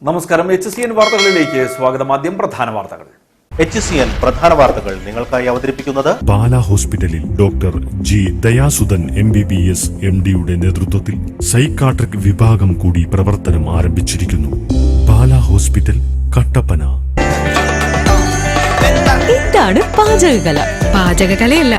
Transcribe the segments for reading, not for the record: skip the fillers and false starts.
നമസ്കാരം. HCN വാർത്തകളിലേക്ക് സ്വാഗതം. ആദ്യം പ്രധാന വാർത്തകൾ. HCN പ്രധാന വാർത്തകൾ നിങ്ങൾക്കായി അവതരിപ്പിക്കുന്നത് പാല ഹോസ്പിറ്റലിൽ ഡോക്ടർ ജി ദയാസുധൻ MBBS MD-യുടെ നേതൃത്വത്തിൽ സൈക്കാട്രിക് വിഭാഗം കൂടി പ്രവർത്തനം ആരംഭിച്ചിരിക്കുന്നു. പാല ഹോസ്പിറ്റൽ, കട്ടപ്പന. എന്താണ് പാചകകല? പാചകകലയല്ല,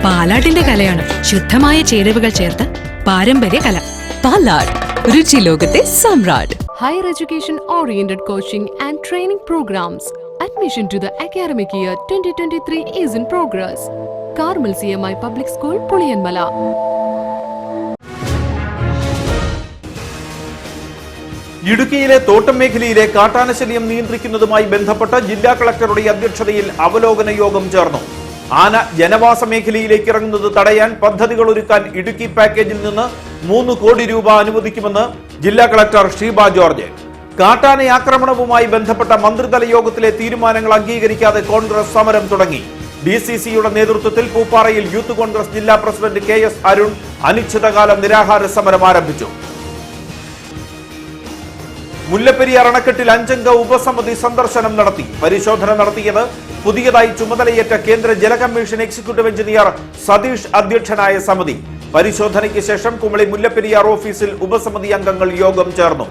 പാലാട്ടിന്റെ കലയാണ്. ശുദ്ധമായ ചേരുവകൾ ചേർത്ത് പാരമ്പര്യ കല. പാലാട്, രുചി ലോകത്തെ സമ്രാട്ട്. Higher education oriented coaching and training programs. Admission to the academic year 2023 is in progress. Carmel CMI Public School, Puliyanmala. ഇടുക്കിയിലെ തോട്ടം മേഖലയിലെ കാട്ടാനശല്യം നിയന്ത്രിക്കുന്നതുമായി ബന്ധപ്പെട്ട് ജില്ലാ കളക്ടറുടെ അധ്യക്ഷതയിൽ അവലോകന യോഗം ചേർന്നു. ആന ജനവാസ മേഖലയിലേക്ക് ഇറങ്ങുന്നത് തടയാൻ പദ്ധതികൾ ഒരുക്കാൻ ഇടുക്കി പാക്കേജിൽ നിന്ന് 3 കോടി രൂപ അനുവദിക്കുമെന്ന് ജില്ലാ കളക്ടർ ഷീബ ജോർജ്. കാട്ടാന ആക്രമണവുമായി ബന്ധപ്പെട്ട മന്ത്രിതല യോഗത്തിലെ തീരുമാനങ്ങൾ അംഗീകരിക്കാതെ കോൺഗ്രസ് സമരം തുടങ്ങി. DCCയുടെ നേതൃത്വത്തിൽ പൂപ്പാറയിൽ യൂത്ത് കോൺഗ്രസ് ജില്ലാ പ്രസിഡന്റ് KS അരുൺ അനിശ്ചിതകാല നിരാഹാര സമരം ആരംഭിച്ചു. മുല്ലപ്പെരിയാർ അണക്കെട്ടിൽ 5-അംഗ ഉപസമിതി സന്ദർശനം നടത്തി. പരിശോധന നടത്തിയത് പുതിയതായി ചുമതലയേറ്റ കേന്ദ്ര ജല കമ്മീഷൻ എക്സിക്യൂട്ടീവ് എഞ്ചിനീയർ സതീഷ് അധ്യക്ഷനായ സമിതി. പരിശോധനയ്ക്ക് ശേഷം കുമളി മുല്ലപ്പെരിയാർ ഓഫീസിൽ ഉപസമിതി അംഗങ്ങൾ യോഗം ചേർന്നു.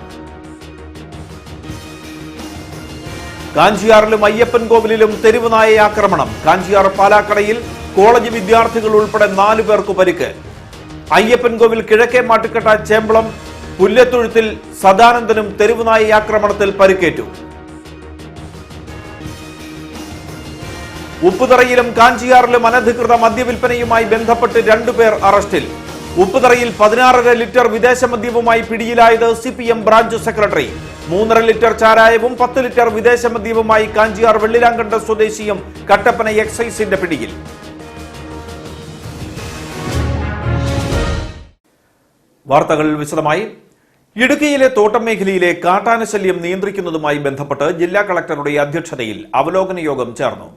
കാഞ്ചിയാറിലും അയ്യപ്പൻ കോവിലിലും തെരുവുനായ ആക്രമണം. കാഞ്ചിയാർ പാലാക്കടയിൽ കോളേജ് വിദ്യാർത്ഥികൾ ഉൾപ്പെടെ 4 പേർക്ക് പരിക്ക്. അയ്യപ്പൻ കോവിൽ കിഴക്കേ മാട്ടുക്കട്ട ചേമ്പളം പുല്ലത്തൊഴുത്തിൽ സദാനന്ദനും തെരുവുനായ ആക്രമണത്തിൽ പരിക്കേറ്റു. ഉപ്പുതറയിലും കാഞ്ചിയാറിലും അനധികൃത മദ്യവിൽപ്പനയുമായി ബന്ധപ്പെട്ട് 2 പേർ അറസ്റ്റിൽ. ഉപ്പുതറയിൽ 16.5 ലിറ്റർ വിദേശ മദ്യവുമായി പിടിയിലായത് CPM ബ്രാഞ്ച് സെക്രട്ടറി. 3.5 ലിറ്റർ ചാരായവും 10 ലിറ്റർ വിദേശ മദ്യവുമായി കാഞ്ചിയാർ വെള്ളിലാങ്കണ്ട സ്വദേശിയും കട്ടപ്പന എക്സൈസിന്റെ പിടിയിൽ. വാർത്തകൾ വിശദമായി. ഇടുക്കിയിലെ തോട്ടം മേഖലയിലെ കാട്ടാനശല്യം നിയന്ത്രിക്കുന്നതുമായി ബന്ധപ്പെട്ട് ജില്ലാ കളക്ടറുടെ അധ്യക്ഷതയിൽ അവലോകന യോഗം ചേർന്നു.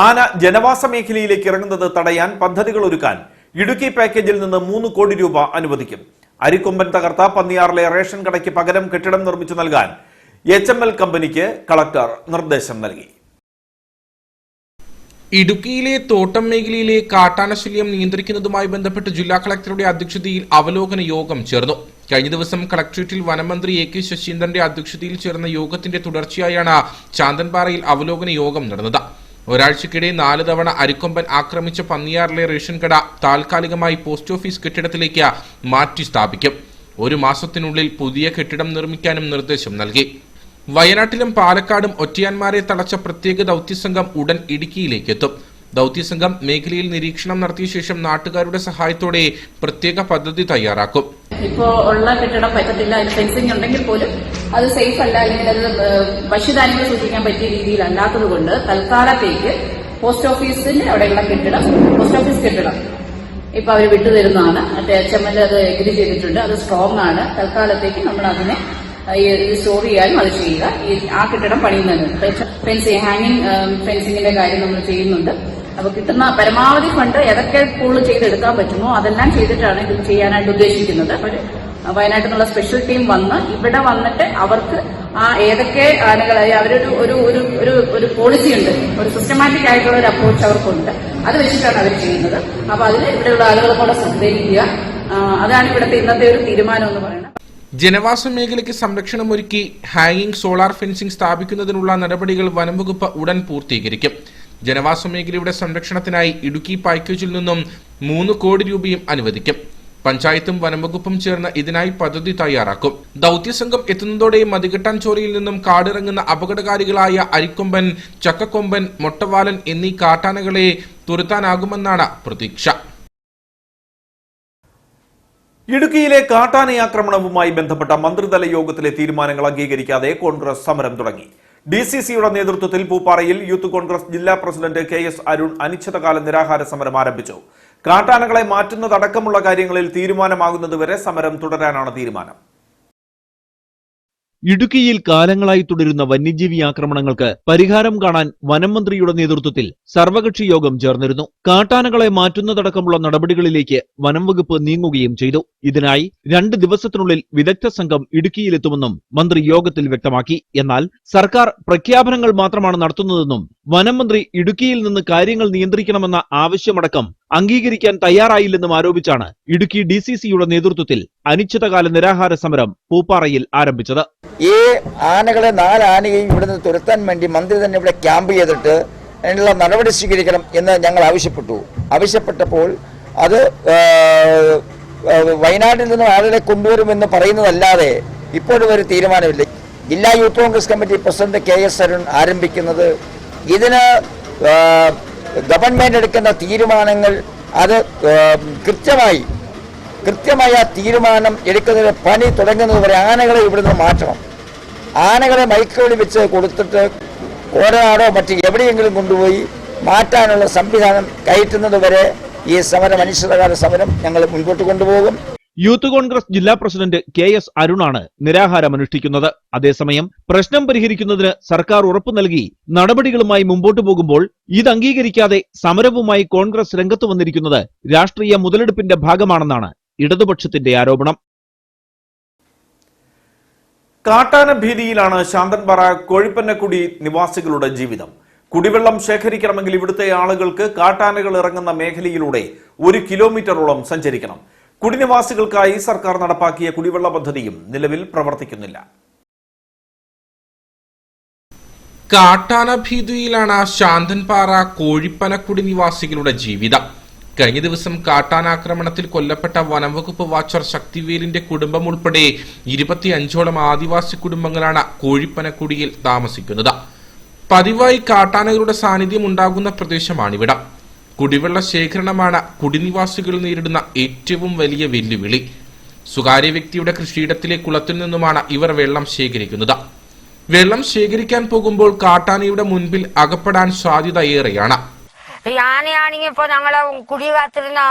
ആന ജനവാസ മേഖലയിലേക്ക് ഇറങ്ങുന്നത് തടയാൻ പദ്ധതികൾ ഒരുക്കാൻ ഇടുക്കി പാക്കേജിൽ നിന്ന് 3 കോടി രൂപ അനുവദിക്കും. അരിക്കൊമ്പൻ തകർത്ത പന്നിയാറിലെ റേഷൻ കടയ്ക്ക് പകരം കെട്ടിടം നിർമ്മിച്ചു നൽകാൻ HML കമ്പനിക്ക് കളക്ടർ നിർദ്ദേശം നൽകി. ഇടുക്കിയിലെ തോട്ടം മേഖലയിലെ കാട്ടാനശല്യം നിയന്ത്രിക്കുന്നതുമായി ബന്ധപ്പെട്ട് ജില്ലാ കളക്ടറുടെ അധ്യക്ഷതയിൽ അവലോകന യോഗം ചേർന്നു. കഴിഞ്ഞ ദിവസം കളക്ടറേറ്റിൽ വനമന്ത്രി AK ശശീന്ദ്രന്റെ അധ്യക്ഷതയിൽ ചേർന്ന യോഗത്തിന്റെ തുടർച്ചയായാണ് ചാന്തൻപാറയിൽ അവലോകന യോഗം നടന്നത്. ഒരാഴ്ചക്കിടെ 4 തവണ അരിക്കൊമ്പൻ ആക്രമിച്ച പന്നിയാറിലെ റേഷൻ കട താൽക്കാലികമായി പോസ്റ്റ് ഓഫീസ് കെട്ടിടത്തിലേക്ക് മാറ്റി സ്ഥാപിക്കും. 1 മാസത്തിനുള്ളിൽ പുതിയ കെട്ടിടം നിർമ്മിക്കാനും നിർദ്ദേശം നൽകി. വയനാട്ടിലും പാലക്കാടും ഒറ്റയാന്മാരെ തളച്ച പ്രത്യേക ദൌത്യസംഘം ഉടൻ ഇടുക്കിയിലേക്ക് എത്തും. ദൌത്യസംഘം മേഖലയിൽ നിരീക്ഷണം നടത്തിയ ശേഷം നാട്ടുകാരുടെ സഹായത്തോടെ പ്രത്യേക പദ്ധതി തയ്യാറാക്കും. ഇപ്പോ ഉള്ള കെട്ടിടം പറ്റത്തില്ല, അതിന് ഫെൻസിംഗ് ഉണ്ടെങ്കിൽ പോലും അത് സേഫ് അല്ല, അല്ലെങ്കിൽ അത് ഭക്ഷ്യധാന്യങ്ങൾ സൂക്ഷിക്കാൻ പറ്റിയ രീതിയിലല്ലാത്തത് കൊണ്ട് തൽക്കാലത്തേക്ക് പോസ്റ്റ് ഓഫീസിന്റെ അവിടെയുള്ള കെട്ടിടം, പോസ്റ്റ് ഓഫീസ് കെട്ടിടം ഇപ്പൊ അവർ വിട്ടുതരുന്നതാണ്. HML അത് എഗ്രി ചെയ്തിട്ടുണ്ട്, അത് സ്ട്രോങ് ആണ്. തൽക്കാലത്തേക്ക് നമ്മൾ അതിനെ സ്റ്റോർ ചെയ്യാനും അത് ചെയ്യുക. ആ കെട്ടിടം പണിയുന്നുണ്ട്. ഫെൻസിങ്, ഹാങ്ങിങ് ഫെൻസിങ്ങിന്റെ കാര്യം നമ്മൾ ചെയ്യുന്നുണ്ട്. അപ്പൊ കിട്ടുന്ന പരമാവധി ഫണ്ട് ഏതൊക്കെ പൂള് ചെയ്തെടുക്കാൻ പറ്റുമോ അതെല്ലാം ചെയ്തിട്ടാണ് ഇത് ചെയ്യാനായിട്ട് ഉദ്ദേശിക്കുന്നത്. വയനാട്ടിൽ നിന്നുള്ള സ്പെഷ്യൽ ടീം വന്ന് ഇവിടെ വന്നിട്ട് അവർക്ക് ആ ഏതൊക്കെ ആനകൾ, അവരൊരു ഒരു ഒരു ഒരു പോളിസി ഉണ്ട്, ഒരു സിസ്റ്റമാറ്റിക് ആയിട്ടുള്ള ഒരു അപ്രോച്ച് അവർക്കുണ്ട്. അത് വെച്ചിട്ടാണ് അവർ ചെയ്യുന്നത്. അപ്പൊ അതിന് ഇവിടെയുള്ള ആളുകളെ കൂടെ ശ്രദ്ധിക്കുക. അതാണ് ഇവിടുത്തെ ഇന്നത്തെ ഒരു തീരുമാനം എന്ന് പറയുന്നത്. ജനവാസ മേഖലയ്ക്ക് സംരക്ഷണം ഒരുക്കി ഹാങ്ങിങ് സോളാർ ഫെൻസിംഗ് സ്ഥാപിക്കുന്നതിനുള്ള നടപടികൾ വനംവകുപ്പ് ഉടൻ പൂർത്തീകരിക്കും. ജനവാസ മേഖലയുടെ സംരക്ഷണത്തിനായി ഇടുക്കി പാക്കേജിൽ നിന്നും 3 കോടി രൂപയും അനുവദിക്കും. പഞ്ചായത്തും വനംവകുപ്പും ചേർന്ന് ഇതിനായി പദ്ധതി തയ്യാറാക്കും. ദൌത്യസംഘം എത്തുന്നതോടെ മതികെട്ടാൻ ചോരയിൽ നിന്നും കാടിറങ്ങുന്ന അപകടകാരികളായ അരിക്കൊമ്പൻ, ചക്കക്കൊമ്പൻ, മൊട്ടവാലൻ എന്നീ കാട്ടാനകളെ തുരത്താനാകുമെന്നാണ് പ്രതീക്ഷ. ഇടുക്കിയിലെ കാട്ടാനയാക്രമണവുമായി ബന്ധപ്പെട്ട മന്ത്രിതല യോഗത്തിലെ തീരുമാനങ്ങൾ അംഗീകരിക്കാതെ കോൺഗ്രസ് സമരം തുടങ്ങി. DCCയുടെ നേതൃത്വത്തിൽ പൂപ്പാറയിൽ യൂത്ത് കോൺഗ്രസ് ജില്ലാ പ്രസിഡന്റ് KS അരുൺ അനിശ്ചിതകാല നിരാഹാര സമരം ആരംഭിച്ചു. കാട്ടാനകളെ മാറ്റുന്നതടക്കമുള്ള കാര്യങ്ങളിൽ തീരുമാനമാകുന്നതുവരെ സമരം തുടരാനാണ് തീരുമാനം. ഇടുക്കിയിൽ കാലങ്ങളായി തുടരുന്ന വന്യജീവി ആക്രമണങ്ങൾക്ക് പരിഹാരം കാണാൻ വനം മന്ത്രിയുടെ നേതൃത്വത്തിൽ സർവകക്ഷി യോഗം ചേർന്നിരുന്നു. കാട്ടാനകളെ മാറ്റുന്നതടക്കമുള്ള നടപടികളിലേക്ക് വനം വകുപ്പ് നീങ്ങുകയും ചെയ്തു. ഇതിനായി 2 ദിവസത്തിനുള്ളിൽ വിദഗ്ധ സംഘം ഇടുക്കിയിലെത്തുമെന്നും മന്ത്രി യോഗത്തിൽ വ്യക്തമാക്കി. എന്നാൽ സർക്കാർ പ്രഖ്യാപനങ്ങൾ മാത്രമാണ് നടത്തുന്നതെന്നും വനം മന്ത്രി ഇടുക്കിയിൽ നിന്ന് കാര്യങ്ങൾ നിയന്ത്രിക്കണമെന്ന ആവശ്യമടക്കം അംഗീകരിക്കാൻ തയ്യാറായില്ലെന്നും ആരോപിച്ചാണ് ഇടുക്കി DCCയുടെ നേതൃത്വത്തിൽ അനിശ്ചിതകാല നിരാഹാര സമരം പൂപ്പാറയിൽ ആരംഭിച്ചത്. ഈ ആനകളെ 4 ആനയെയും ഇവിടുന്ന് തുരത്താൻ വേണ്ടി മന്ത്രി തന്നെ ഇവിടെ ക്യാമ്പ് ചെയ്തിട്ട് അതിനുള്ള നടപടി സ്വീകരിക്കണം എന്ന് ഞങ്ങൾ ആവശ്യപ്പെട്ടപ്പോൾ അത് വയനാട്ടിൽ നിന്നും ആളുകളെ കൊണ്ടുവരുമെന്ന് പറയുന്നതല്ലാതെ ഇപ്പോഴും ഒരു തീരുമാനമില്ല. ജില്ലാ youth Congress committee president KS Arun ആരംഭിക്കുന്നത് ഇതിന് ഗവൺമെന്റ് എടുക്കുന്ന തീരുമാനങ്ങൾ അത് കൃത്യമായ തീരുമാനം എടുക്കുന്നതിന് പണി തുടങ്ങുന്നതുവരെ ആനകളെ ഇവിടുന്ന് മാറ്റണം. ആനകളെ മൈക്കുകളിൽ വെച്ച് കൊടുത്തിട്ട് കോടനാടോ മറ്റ് എവിടെയെങ്കിലും കൊണ്ടുപോയി മാറ്റാനുള്ള സംവിധാനം കയറ്റുന്നതുവരെ ഈ സമരം അനിശ്ചിതകാല സമരം ഞങ്ങൾ മുൻപോട്ട് കൊണ്ടുപോകും. യൂത്ത് കോൺഗ്രസ് ജില്ലാ പ്രസിഡന്റ് KS അരുണാണ് നിരാഹാരം അനുഷ്ഠിക്കുന്നത്. അതേസമയം പ്രശ്നം പരിഹരിക്കുന്നതിന് സർക്കാർ ഉറപ്പു നൽകി നടപടികളുമായി മുമ്പോട്ടു പോകുമ്പോൾ ഇത് അംഗീകരിക്കാതെ സമരവുമായി കോൺഗ്രസ് രംഗത്ത് വന്നിരിക്കുന്നത് രാഷ്ട്രീയ മുതലെടുപ്പിന്റെ ഭാഗമാണെന്നാണ് ഇടതുപക്ഷത്തിന്റെ ആരോപണം. കാട്ടാന ഭീതിയിലാണ് ശാന്തൻപാറ കോഴിപ്പന്നക്കുടി നിവാസികളുടെ ജീവിതം. കുടിവെള്ളം ശേഖരിക്കണമെങ്കിൽ ഇവിടുത്തെ ആളുകൾക്ക് കാട്ടാനകൾ ഇറങ്ങുന്ന മേഖലയിലൂടെ 1 കിലോമീറ്ററോളം സഞ്ചരിക്കണം. കുടിനിവാസികൾക്കായി സർക്കാർ നടപ്പാക്കിയ കുടിവെള്ള പദ്ധതിയും നിലവിൽ പ്രവർത്തിക്കുന്നില്ല. കാട്ടാന ഭീതിയിലാണ് ശാന്തൻപാറ കോഴിപ്പനക്കുടി നിവാസികളുടെ ജീവിതം. കഴിഞ്ഞ ദിവസം കാട്ടാനാക്രമണത്തിൽ കൊല്ലപ്പെട്ട വനംവകുപ്പ് വാച്ചർ ശക്തിവേലിന്റെ കുടുംബം ഉൾപ്പെടെ 25ഓളം ആദിവാസി കുടുംബങ്ങളാണ് കോഴിപ്പനക്കുടിയിൽ താമസിക്കുന്നത്. പതിവായി കാട്ടാനകളുടെ സാന്നിധ്യം ഉണ്ടാകുന്ന പ്രദേശമാണിവിടം. കുടിവെള്ള ശേഖരണമാണ് കുടിനിവാസികൾ നേരിടുന്ന ഏറ്റവും വലിയ വെല്ലുവിളി. സ്വകാര്യ വ്യക്തിയുടെ കൃഷിയിടത്തിലെ കുളത്തിൽ നിന്നുമാണ് ഇവർ വെള്ളം ശേഖരിക്കുന്നത്. വെള്ളം ശേഖരിക്കാൻ പോകുമ്പോൾ കാട്ടാനയുടെ മുൻപിൽ അകപ്പെടാൻ സാധ്യത ഏറെയാണ്. ഈ ആനയാണെങ്കിൽ ഇപ്പൊ ഞങ്ങളെ കുടി കാത്തിരുന്ന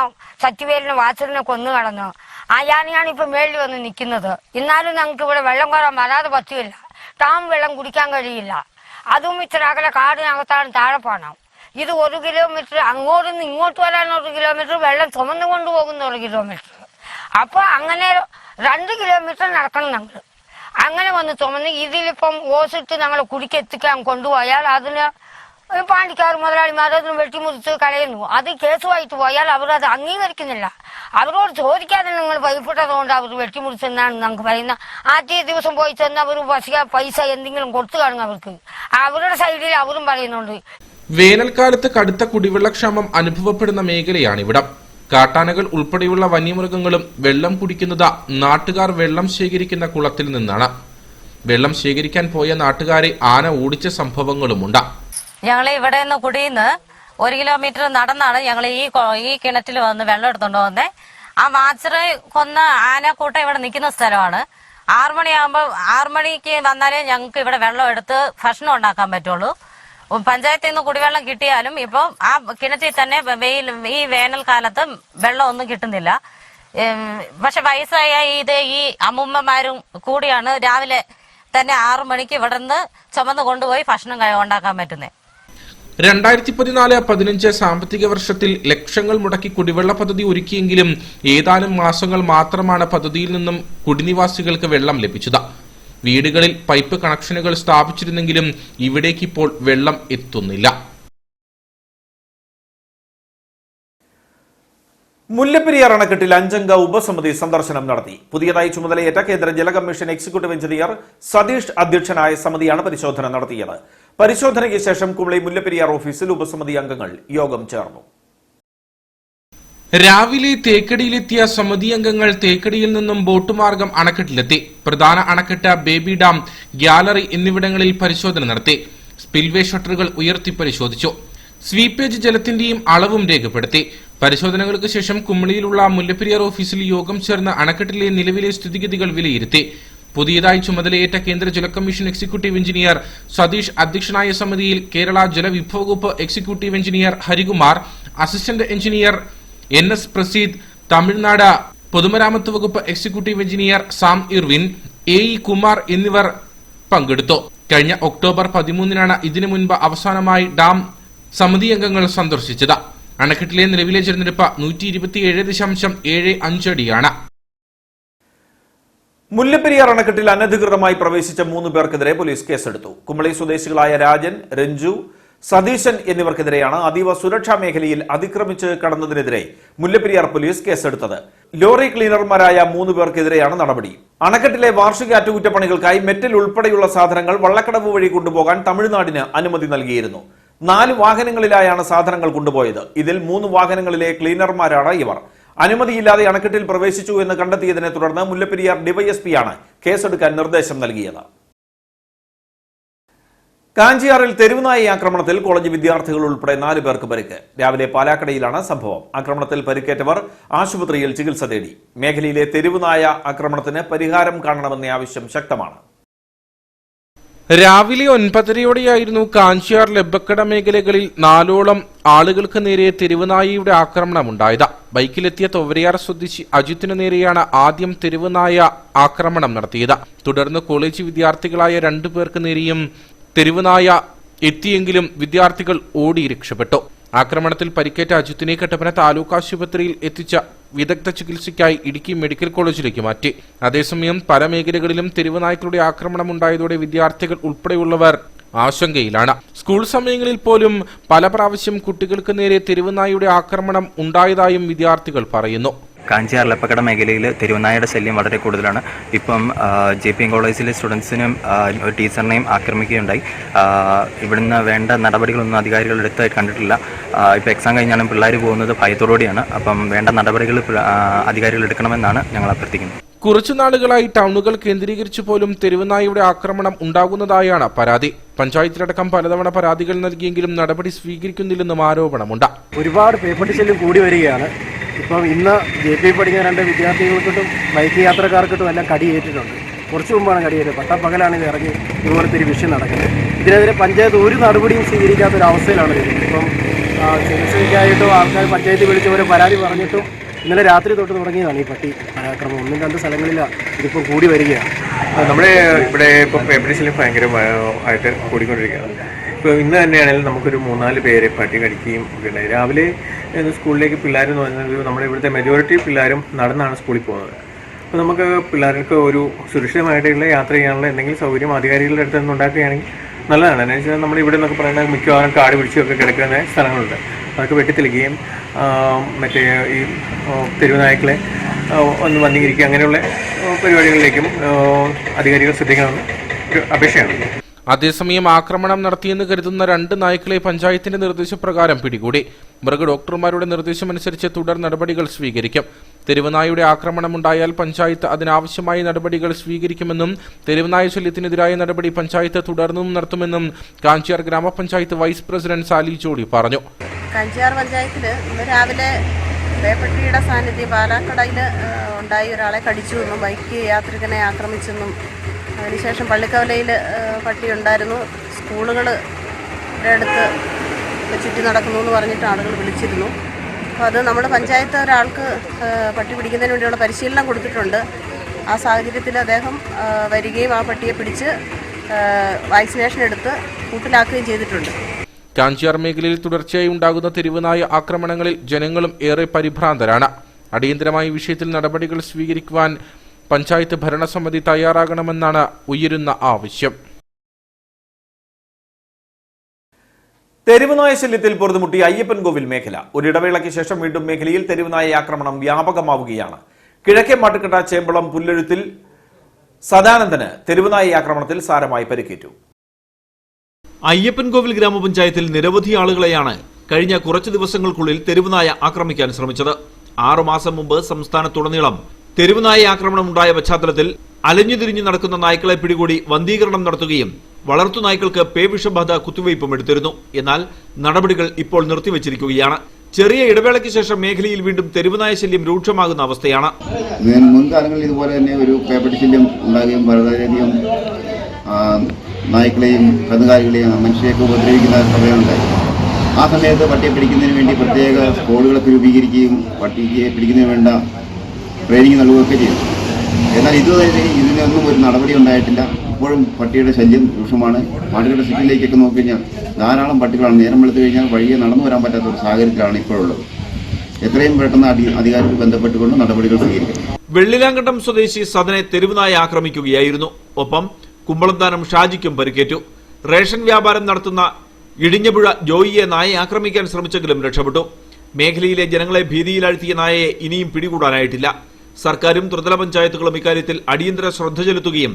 സത്യവേലിന് വാച്ചറിനെ കൊന്നു കളഞ്ഞു. ആ ആനയാണ് ഇപ്പൊ മേളിൽ വന്ന് നിൽക്കുന്നത്. എന്നാലും ഞങ്ങൾക്ക് ഇവിടെ വെള്ളം കോരാൻ വരാതെ പറ്റില്ല. വെള്ളം കുടിക്കാൻ കഴിയില്ല. അതും ഇത്ര അകലെ കാടിനകത്താണ് താഴെ പോകണം. ഇത് 1 കിലോമീറ്റർ, അങ്ങോട്ട് നിന്ന് ഇങ്ങോട്ട് വരാൻ 1 കിലോമീറ്റർ, വെള്ളം ചുമന്നു കൊണ്ടുപോകുന്ന 1 കിലോമീറ്റർ. അപ്പൊ അങ്ങനെ 2 കിലോമീറ്റർ നടക്കണം ഞങ്ങൾ. അങ്ങനെ വന്ന് ചുമന്ന് ഇതിലിപ്പം ഓസിട്ട് ഞങ്ങൾ കുടിക്കെത്തിക്കാൻ കൊണ്ടുപോയാൽ അതിന് പാണ്ടിക്കാർ മുതലാളിമാർ അതിന് വെട്ടിമുറിച്ച് കളയുന്നു. അത് കേസുമായിട്ട് പോയാൽ അവരത് അംഗീകരിക്കുന്നില്ല. അവരോട് ചോദിക്കാതെ നിങ്ങൾ ഭയപ്പെട്ടതുകൊണ്ട് അവർ വെട്ടിമുറിച്ചെന്നാണ് ഞങ്ങൾക്ക് പറയുന്നത്. ആദ്യ ദിവസം പോയി ചെന്ന് അവർ പൈസ എന്തെങ്കിലും കൊടുത്തു കാണും അവർക്ക്. അവരുടെ സൈഡിൽ അവരും പറയുന്നുണ്ട്. വേനൽക്കാലത്ത് കടുത്ത കുടിവെള്ളക്ഷാമം അനുഭവപ്പെടുന്ന മേഖലയാണിവിടം. കാട്ടാനകൾ ഉൾപ്പെടെയുള്ള വന്യമൃഗങ്ങളും വെള്ളം കുടിക്കുന്നത് നാട്ടുകാർ വെള്ളം ശേഖരിക്കുന്ന കുളത്തിൽ നിന്നാണ്. വെള്ളം ശേഖരിക്കാൻ പോയ നാട്ടുകാരെ ആന ഓടിച്ച സംഭവങ്ങളുമുണ്ട്. ഞങ്ങൾ ഇവിടെ നിന്ന് കുടിയിന്ന് 1 കിലോമീറ്റർ നടന്നാണ് ഞങ്ങൾ ഈ കിണറ്റിൽ വന്ന് വെള്ളം എടുത്തോണ്ട് വന്നേ. ആ വാച്ചറെ കൊന്ന ആനക്കൂട്ടം ഇവിടെ നിൽക്കുന്ന സ്ഥലമാണ്. 6 മണിയാകുമ്പോൾ 6 മണിക്ക് വന്നാലേ ഞങ്ങൾക്ക് ഇവിടെ വെള്ളം എടുത്ത് ഭക്ഷണം ഉണ്ടാക്കാൻ പറ്റുള്ളൂ. പഞ്ചായത്തിൽ നിന്ന് കുടിവെള്ളം കിട്ടിയാലും ഇപ്പം ആ കിണറ്റിൽ തന്നെ ഈ വേനൽക്കാലത്ത് വെള്ളം ഒന്നും കിട്ടുന്നില്ല. പക്ഷെ വയസ്സായ ഈ അമ്മൂമ്മമാരും കൂടിയാണ് രാവിലെ തന്നെ 6 മണിക്ക് ഇവിടെ നിന്ന് ചുമന്ന് കൊണ്ടുപോയി ഭക്ഷണം ഉണ്ടാക്കാൻ പറ്റുന്നത്. 2014-15 സാമ്പത്തിക വർഷത്തിൽ ലക്ഷങ്ങൾ മുടക്കി കുടിവെള്ള പദ്ധതി ഒരുക്കിയെങ്കിലും ഏതാനും മാസങ്ങൾ മാത്രമാണ് പദ്ധതിയിൽ നിന്നും കുടിനിവാസികൾക്ക് വെള്ളം ലഭിച്ചത്. വീടുകളിൽ പൈപ്പ് കണക്ഷനുകൾ സ്ഥാപിച്ചിരുന്നെങ്കിലും ഇവിടേക്കിപ്പോൾ വെള്ളം എത്തുന്നില്ല. മുല്ലപ്പെരിയാർ അണക്കെട്ടിൽ 5-അംഗ ഉപസമിതി സന്ദർശനം നടത്തി. പുതിയതായി ചുമതലയേറ്റ കേന്ദ്ര ജല കമ്മീഷൻ എക്സിക്യൂട്ടീവ് എഞ്ചിനീയർ സതീഷ് അധ്യക്ഷനായ സമിതിയാണ് പരിശോധന നടത്തിയത്. പരിശോധനയ്ക്ക് ശേഷം കുമളി മുല്ലപ്പെരിയാർ ഓഫീസിൽ ഉപസമിതി അംഗങ്ങൾ യോഗം ചേർന്നു. രാവിലെ തേക്കടിയിലെത്തിയ സമിതി അംഗങ്ങൾ തേക്കടിയിൽ നിന്നും ബോട്ട് മാർഗം അണക്കെട്ടിലെത്തി. പ്രധാന അണക്കെട്ട്, ബേബി ഡാം, ഗ്യാലറി എന്നിവിടങ്ങളിൽ പരിശോധന നടത്തി. സ്പിൽവേ ഷട്ടറുകൾ ഉയർത്തി പരിശോധിച്ചു. സ്വീപ്പേജ് ജലത്തിന്റെയും അളവും രേഖപ്പെടുത്തി. പരിശോധനകൾക്ക് ശേഷം കുമളിയിലുള്ള മുല്ലപ്പെരിയാർ ഓഫീസിൽ യോഗം ചേർന്ന് അണക്കെട്ടിലെ നിലവിലെ സ്ഥിതിഗതികൾ വിലയിരുത്തി. പുതിയതായി ചുമതലയേറ്റ കേന്ദ്ര ജല കമ്മീഷൻ എക്സിക്യൂട്ടീവ് എഞ്ചിനീയർ സതീഷ് അധ്യക്ഷനായ സമിതിയിൽ കേരള ജലവിഭവ വകുപ്പ് executive engineer Harikumar, assistant engineer NS Prasidh, Tamil Nadu പൊതുമരാമത്ത് വകുപ്പ് executive engineer Sam Irwin, AE Kumar എന്നിവർ പങ്കെടുത്തു. കഴിഞ്ഞ ഒക്ടോബർ 13 ഇതിനു മുൻപ് അവസാനമായി ഡാം സമിതി അംഗങ്ങൾ സന്ദർശിച്ചത്. അണക്കെട്ടിലെ നിലവിലെ ജലനിരപ്പ് 127.75 അടിയാണ്. മുല്ലപ്പെരിയാർ അണക്കെട്ടിൽ അനധികൃതമായി പ്രവേശിച്ച 3 പേർക്കെതിരെ പോലീസ് കേസെടുത്തു. കുമളി സ്വദേശികളായ രാജൻ, രഞ്ജു, സതീശൻ എന്നിവർക്കെതിരെയാണ് അതീവ സുരക്ഷാ മേഖലയിൽ അതിക്രമിച്ച് കടന്നതിനെതിരെ മുല്ലപ്പെരിയാർ പോലീസ് കേസെടുത്തത്. ലോറി ക്ലീനർമാരായ 3 പേർക്കെതിരെയാണ് നടപടി. അണക്കെട്ടിലെ വാർഷിക അറ്റകുറ്റപ്പണികൾക്കായി മെറ്റൽ ഉൾപ്പെടെയുള്ള സാധനങ്ങൾ വള്ളക്കടവ് വഴി കൊണ്ടുപോകാൻ തമിഴ്നാടിന് അനുമതി നൽകിയിരുന്നു. 4 വാഹനങ്ങളിലായാണ് സാധനങ്ങൾ കൊണ്ടുപോയത്. ഇതിൽ 3 വാഹനങ്ങളിലെ ക്ലീനർമാരാണ് ഇവർ. അനുമതിയില്ലാതെ അണക്കെട്ടിൽ പ്രവേശിച്ചു എന്ന് കണ്ടെത്തിയതിനെ തുടർന്ന് മുല്ലപ്പെരിയാർ ഡിവൈഎസ്പിയാണ് കേസെടുക്കാൻ നിർദ്ദേശം നൽകിയത്. കാഞ്ചിയാറിൽ തെരുവുനായ ആക്രമണത്തിൽ കോളേജ് വിദ്യാർത്ഥികൾ ഉൾപ്പെടെ 4 പേർക്ക് പരിക്ക്. രാവിലെ പാലാക്കടയിലാണ് സംഭവം. ആക്രമണത്തിൽ പരിക്കേറ്റവർ ആശുപത്രിയിൽ ചികിത്സ തേടി. മേഖലയിലെ തെരുവുനായ ആക്രമണത്തിന് പരിഹാരം കാണണമെന്ന ആവശ്യം ശക്തമാണ്. രാവിലെ 9:30യോടെയായിരുന്നു കാഞ്ചിയാർ ലബ്ബക്കട മേഖലകളിൽ 4ഓളം ആളുകൾക്ക് നേരെ തെരുവുനായയുടെ ആക്രമണമുണ്ടായത്. ബൈക്കിലെത്തിയ തൊവരയാർ സ്വദേശി അജിത്തിനു നേരെയാണ് ആദ്യം തെരുവുനായ ആക്രമണം നടത്തിയത്. തുടർന്ന് കോളേജ് വിദ്യാർത്ഥികളായ 2 പേർക്ക് നേരെയും തെരുവുനായ എത്തിയെങ്കിലും വിദ്യാർത്ഥികൾ ഓടി രക്ഷപ്പെട്ടു. ആക്രമണത്തിൽ പരിക്കേറ്റ അജിത്തിനെ കട്ടപ്പന താലൂക്ക് ആശുപത്രിയിൽ എത്തിച്ച വിദഗ്ധ ചികിത്സയ്ക്കായി ഇടുക്കി മെഡിക്കൽ കോളേജിലേക്ക് മാറ്റി. അതേസമയം പല മേഖലകളിലും തെരുവുനായ്ക്കളുടെ ആക്രമണം ഉണ്ടായതോടെ വിദ്യാർത്ഥികൾ ഉൾപ്പെടെയുള്ളവർ ആശങ്കയിലാണ്. സ്കൂൾ സമയങ്ങളിൽ പോലും പല പ്രാവശ്യം കുട്ടികൾക്ക് നേരെ തെരുവുനായയുടെ ആക്രമണം ഉണ്ടായതായും വിദ്യാർത്ഥികൾ പറയുന്നു. കാഞ്ചിയാർ ലപ്പക്കട മേഖലയിൽ തെരുവുനായയുടെ ശല്യം വളരെ കൂടുതലാണ്. ഇപ്പം JPM കോളേജിലെ സ്റ്റുഡൻസിനും ഒരു ടീച്ചറിനെയും ആക്രമിക്കുകയുണ്ടായി. ഇവിടുന്ന് വേണ്ട നടപടികളൊന്നും അധികാരികൾ എടുത്തായിട്ട് കണ്ടിട്ടില്ല. ഇപ്പോൾ എക്സാം കഴിഞ്ഞാലും പിള്ളേർ പോകുന്നത് ഭയത്തോടുകൂടിയാണ്. അപ്പം വേണ്ട നടപടികൾ അധികാരികൾ എടുക്കണമെന്നാണ് ഞങ്ങൾ അഭ്യർത്ഥിക്കുന്നത്. കുറച്ചു നാളുകളായി ടൗണുകൾ കേന്ദ്രീകരിച്ചു പോലും തെരുവുനായയുടെ ആക്രമണം ഉണ്ടാകുന്നതായാണ് പരാതി. പഞ്ചായത്തിലടക്കം പലതവണ പരാതികൾ നൽകിയെങ്കിലും നടപടി സ്വീകരിക്കുന്നില്ലെന്നും ആരോപണമുണ്ട്. ഒരുപാട് പേപ്പട്ടി ശല്യം കൂടി വരികയാണ്. ഇപ്പം ഇന്ന് JP പഠിക്കുന്ന 2 വിദ്യാർത്ഥികൾക്കിട്ടും ബൈക്ക് യാത്രക്കാർക്കിട്ടും എല്ലാം കടിയേറ്റിട്ടുണ്ട്. കുറച്ച് മുമ്പാണ് കടിയേറ്റത്. പട്ടപ്പകലാണ് ഇത് ഇറങ്ങി ഇതുപോലത്തെ ഒരു വിഷയം നടക്കുന്നത്. ഇതിനെതിരെ പഞ്ചായത്ത് ഒരു നടപടിയും സ്വീകരിക്കാത്തൊരവസ്ഥയിലാണ് വരുന്നത്. ഇപ്പം ചികിത്സയ്ക്കായിട്ടും ആൾക്കാർ പഞ്ചായത്ത് വിളിച്ചവരെ പരാതി പറഞ്ഞിട്ടും ഇന്നലെ രാത്രി തൊട്ട് തുടങ്ങിയതാണ് ഈ പട്ടി പരാക്രമം. 1-2 സ്ഥലങ്ങളിലാണ് ഇതിപ്പോൾ കൂടി വരികയാണ്. നമ്മുടെ ഇവിടെ ഇപ്പോൾ പേപ്പട്ടി ശല്യം ഭയങ്കരമായിട്ട് കൂടിക്കൊണ്ടിരിക്കുകയാണ്. ഇപ്പോൾ ഇന്ന് തന്നെയാണെങ്കിലും നമുക്കൊരു 3-4 പേരെ പട്ടി കടിക്കുകയും ഒക്കെ ഉണ്ടായി. രാവിലെ സ്കൂളിലേക്ക് പിള്ളേരെന്ന് പറയുന്നത് നമ്മുടെ ഇവിടുത്തെ മെജോറിറ്റി പിള്ളേരും നടന്നാണ് സ്കൂളിൽ പോകുന്നത്. അപ്പോൾ നമുക്ക് പിള്ളേർക്ക് ഒരു സുരക്ഷിതമായിട്ടുള്ള യാത്ര ചെയ്യാനുള്ള എന്തെങ്കിലും സൗകര്യം അധികാരികളുടെ അടുത്ത് നിന്ന് ഉണ്ടാക്കുകയാണെങ്കിൽ നല്ലതാണ്. എന്ന് വെച്ചാൽ നമ്മുടെ ഇവിടെ നിന്നൊക്കെ പറയുന്നത് മിക്കവാറും കാട് പിടിച്ചൊക്കെ കിടക്കുന്ന സ്ഥലങ്ങളുണ്ട്. അതൊക്കെ വെട്ടിത്തെളിക്കുകയും മറ്റേ ഈ തെരുവുനായ്ക്കളെ ഒന്ന് വന്നിരിക്കുക അങ്ങനെയുള്ള പരിപാടികളിലേക്കും അധികാരികൾ ശ്രദ്ധിക്കണമെന്ന് ഒരു അപേക്ഷയാണ്. അതേസമയം ആക്രമണം നടത്തിയെന്ന് കരുതുന്ന 2 നായ്ക്കളെ പഞ്ചായത്തിന്റെ നിർദ്ദേശപ്രകാരം പിടികൂടി. മൃഗഡോക്ടർമാരുടെ നിർദ്ദേശമനുസരിച്ച് തുടർ നടപടികൾ സ്വീകരിക്കും. തെരുവുനായയുടെ ആക്രമണമുണ്ടായാൽ പഞ്ചായത്ത് അതിനാവശ്യമായ നടപടികൾ സ്വീകരിക്കുമെന്നും തെരുവുനായ ശല്യത്തിനെതിരായ നടപടി പഞ്ചായത്ത് തുടർന്നും നടത്തുമെന്നും കാഞ്ചിയാർ ഗ്രാമപഞ്ചായത്ത് വൈസ് പ്രസിഡന്റ് സാലി ജോഡി പറഞ്ഞു. കാഞ്ചിയാർ പഞ്ചായത്തിൽ ഇന്ന് രാവിലെ പേപ്പട്ടിയുടെ സാന്നിധ്യം പാലാക്കടയിൽ ഉണ്ടായി. ഒരാളെ കടിച്ചു എന്നും ബൈക്ക് യാത്രികനെ ആക്രമിച്ചെന്നും അതിനുശേഷം പള്ളിക്കവലയിൽ പട്ടി ഉണ്ടായിരുന്നു. സ്കൂളുകളുടെ അടുത്ത് ചുറ്റി നടക്കുന്നു എന്ന് പറഞ്ഞിട്ട് ആളുകൾ വിളിച്ചിരുന്നു. അപ്പോൾ അത് നമ്മുടെ പഞ്ചായത്ത് ഒരാൾക്ക് പട്ടി പിടിക്കുന്നതിന് വേണ്ടിയുള്ള പരിശീലനം കൊടുത്തിട്ടുണ്ട്. ആ സാഹചര്യത്തിൽ അദ്ദേഹം വരികയും ആ പട്ടിയെ പിടിച്ച് വാക്സിനേഷൻ എടുത്ത് കൂട്ടിലാക്കുകയും ചെയ്തിട്ടുണ്ട്. കാഞ്ചിയാർ മേഖലയിൽ തുടർച്ചയായി ഉണ്ടാകുന്ന തെരുവുനായ ആക്രമണങ്ങളിൽ ജനങ്ങളും ഏറെ പരിഭ്രാന്തരാണ്. അടിയന്തരമായി വിഷയത്തിൽ നടപടികൾ സ്വീകരിക്കുവാൻ പഞ്ചായത്ത് ഭരണസമിതി തയ്യാറാകണമെന്നാണ് ഉയരുന്ന ആവശ്യം. തെരുവുനായ ശല്യത്തിൽ പൊറുതുമുട്ടി അയ്യപ്പൻകോവിൽ മേഖല. ഒരിടവേളയ്ക്ക് ശേഷം വീണ്ടും മേഖലയിൽ തെരുവുനായ ആക്രമണം വ്യാപകമാവുകയാണ്. കിഴക്കേ മാട്ടുക്കട്ട ചേമ്പളം പുല്ലെഴുത്തിൽ സദാനന്ദന് തെരുവുനായ ആക്രമണത്തിൽ സാരമായി പരിക്കേറ്റു. അയ്യപ്പൻകോവിൽ ഗ്രാമപഞ്ചായത്തിൽ നിരവധി ആളുകളെയാണ് കഴിഞ്ഞ കുറച്ചു ദിവസങ്ങൾക്കുള്ളിൽ തെരുവുനായ ആക്രമിക്കാൻ ശ്രമിച്ചത്. 6 മാസം മുമ്പ് സംസ്ഥാനത്തുടനീളം തെരുവുനായ ആക്രമണം ഉണ്ടായ പശ്ചാത്തലത്തിൽ അലഞ്ഞുതിരിഞ്ഞു നടക്കുന്ന നായ്ക്കളെ പിടികൂടി വന്ധീകരണം നടത്തുകയും വളർത്തു നായ്ക്കൾക്ക് പേവിഷബാധ കുത്തിവയ്പും എടുത്തിരുന്നു. എന്നാൽ നടപടികൾ ഇപ്പോൾ നിർത്തിവച്ചിരിക്കുകയാണ്. ചെറിയ ഇടവേളയ്ക്ക് ശേഷം മേഖലയിൽ വീണ്ടും തെരുവുനായ ശല്യം രൂക്ഷമാകുന്ന അവസ്ഥയാണ്. മുൻകാലങ്ങളിൽ ഇതുപോലെ തന്നെ ഒരു പേപ്പട്ടി ശല്യം ഉണ്ടാകുകയും വളരെയധികം നായ്ക്കളെയും കന്നുകാലികളെയും മനുഷ്യരെയൊക്കെ ഉപദ്രവിക്കുന്ന സമയമുണ്ടായി. ആ സമയത്ത് പട്ടിയെ പിടിക്കുന്നതിന് വേണ്ടി പ്രത്യേക സ്ക്വാഡുകളൊക്കെ രൂപീകരിക്കുകയും പട്ടിയെ പിടിക്കുന്നതിന് വേണ്ട ട്രെയിനിങ് നൽകുകയൊക്കെ ചെയ്തു. എന്നാൽ ഇതുവരെ ഇതിനൊന്നും ഒരു നടപടി ഉണ്ടായിട്ടില്ല. ഇപ്പോഴും പട്ടിയുടെ ശല്യം രൂക്ഷമാണ്. പാട്ടുകളുടെ സിറ്റിയിലേക്കൊക്കെ നോക്കിക്കഴിഞ്ഞാൽ ധാരാളം പട്ടികളാണ്. നേരം വെളുത്തു കഴിഞ്ഞാൽ വഴിയെ നടന്നു വരാൻ പറ്റാത്ത ഒരു സാഹചര്യത്തിലാണ് ഇപ്പോഴുള്ളത്. എത്രയും പെട്ടെന്ന് അധികാരികൾ ബന്ധപ്പെട്ടുകൊണ്ട് നടപടികൾ സ്വീകരിക്കണം. വെള്ളിലാങ്കണ്ടം സ്വദേശി സദനെ തെരുവുനായ ആക്രമിക്കുകയായിരുന്നു. ഒപ്പം കുമ്പളന്താനം ഷാജിക്കും പരിക്കേറ്റു. റേഷൻ വ്യാപാരം നടത്തുന്ന ഇടിഞ്ഞപുഴ ജോയിയെ നായ ആക്രമിക്കാൻ ശ്രമിച്ചെങ്കിലും രക്ഷപ്പെട്ടു. മേഖലയിലെ ജനങ്ങളെ ഭീതിയിലാഴ്ത്തിയ നായയെ ഇനിയും പിടികൂടാനായിട്ടില്ല. സർക്കാരും ത്രിതല പഞ്ചായത്തുകളും ഇക്കാര്യത്തിൽ അടിയന്തര ശ്രദ്ധ ചെലുത്തുകയും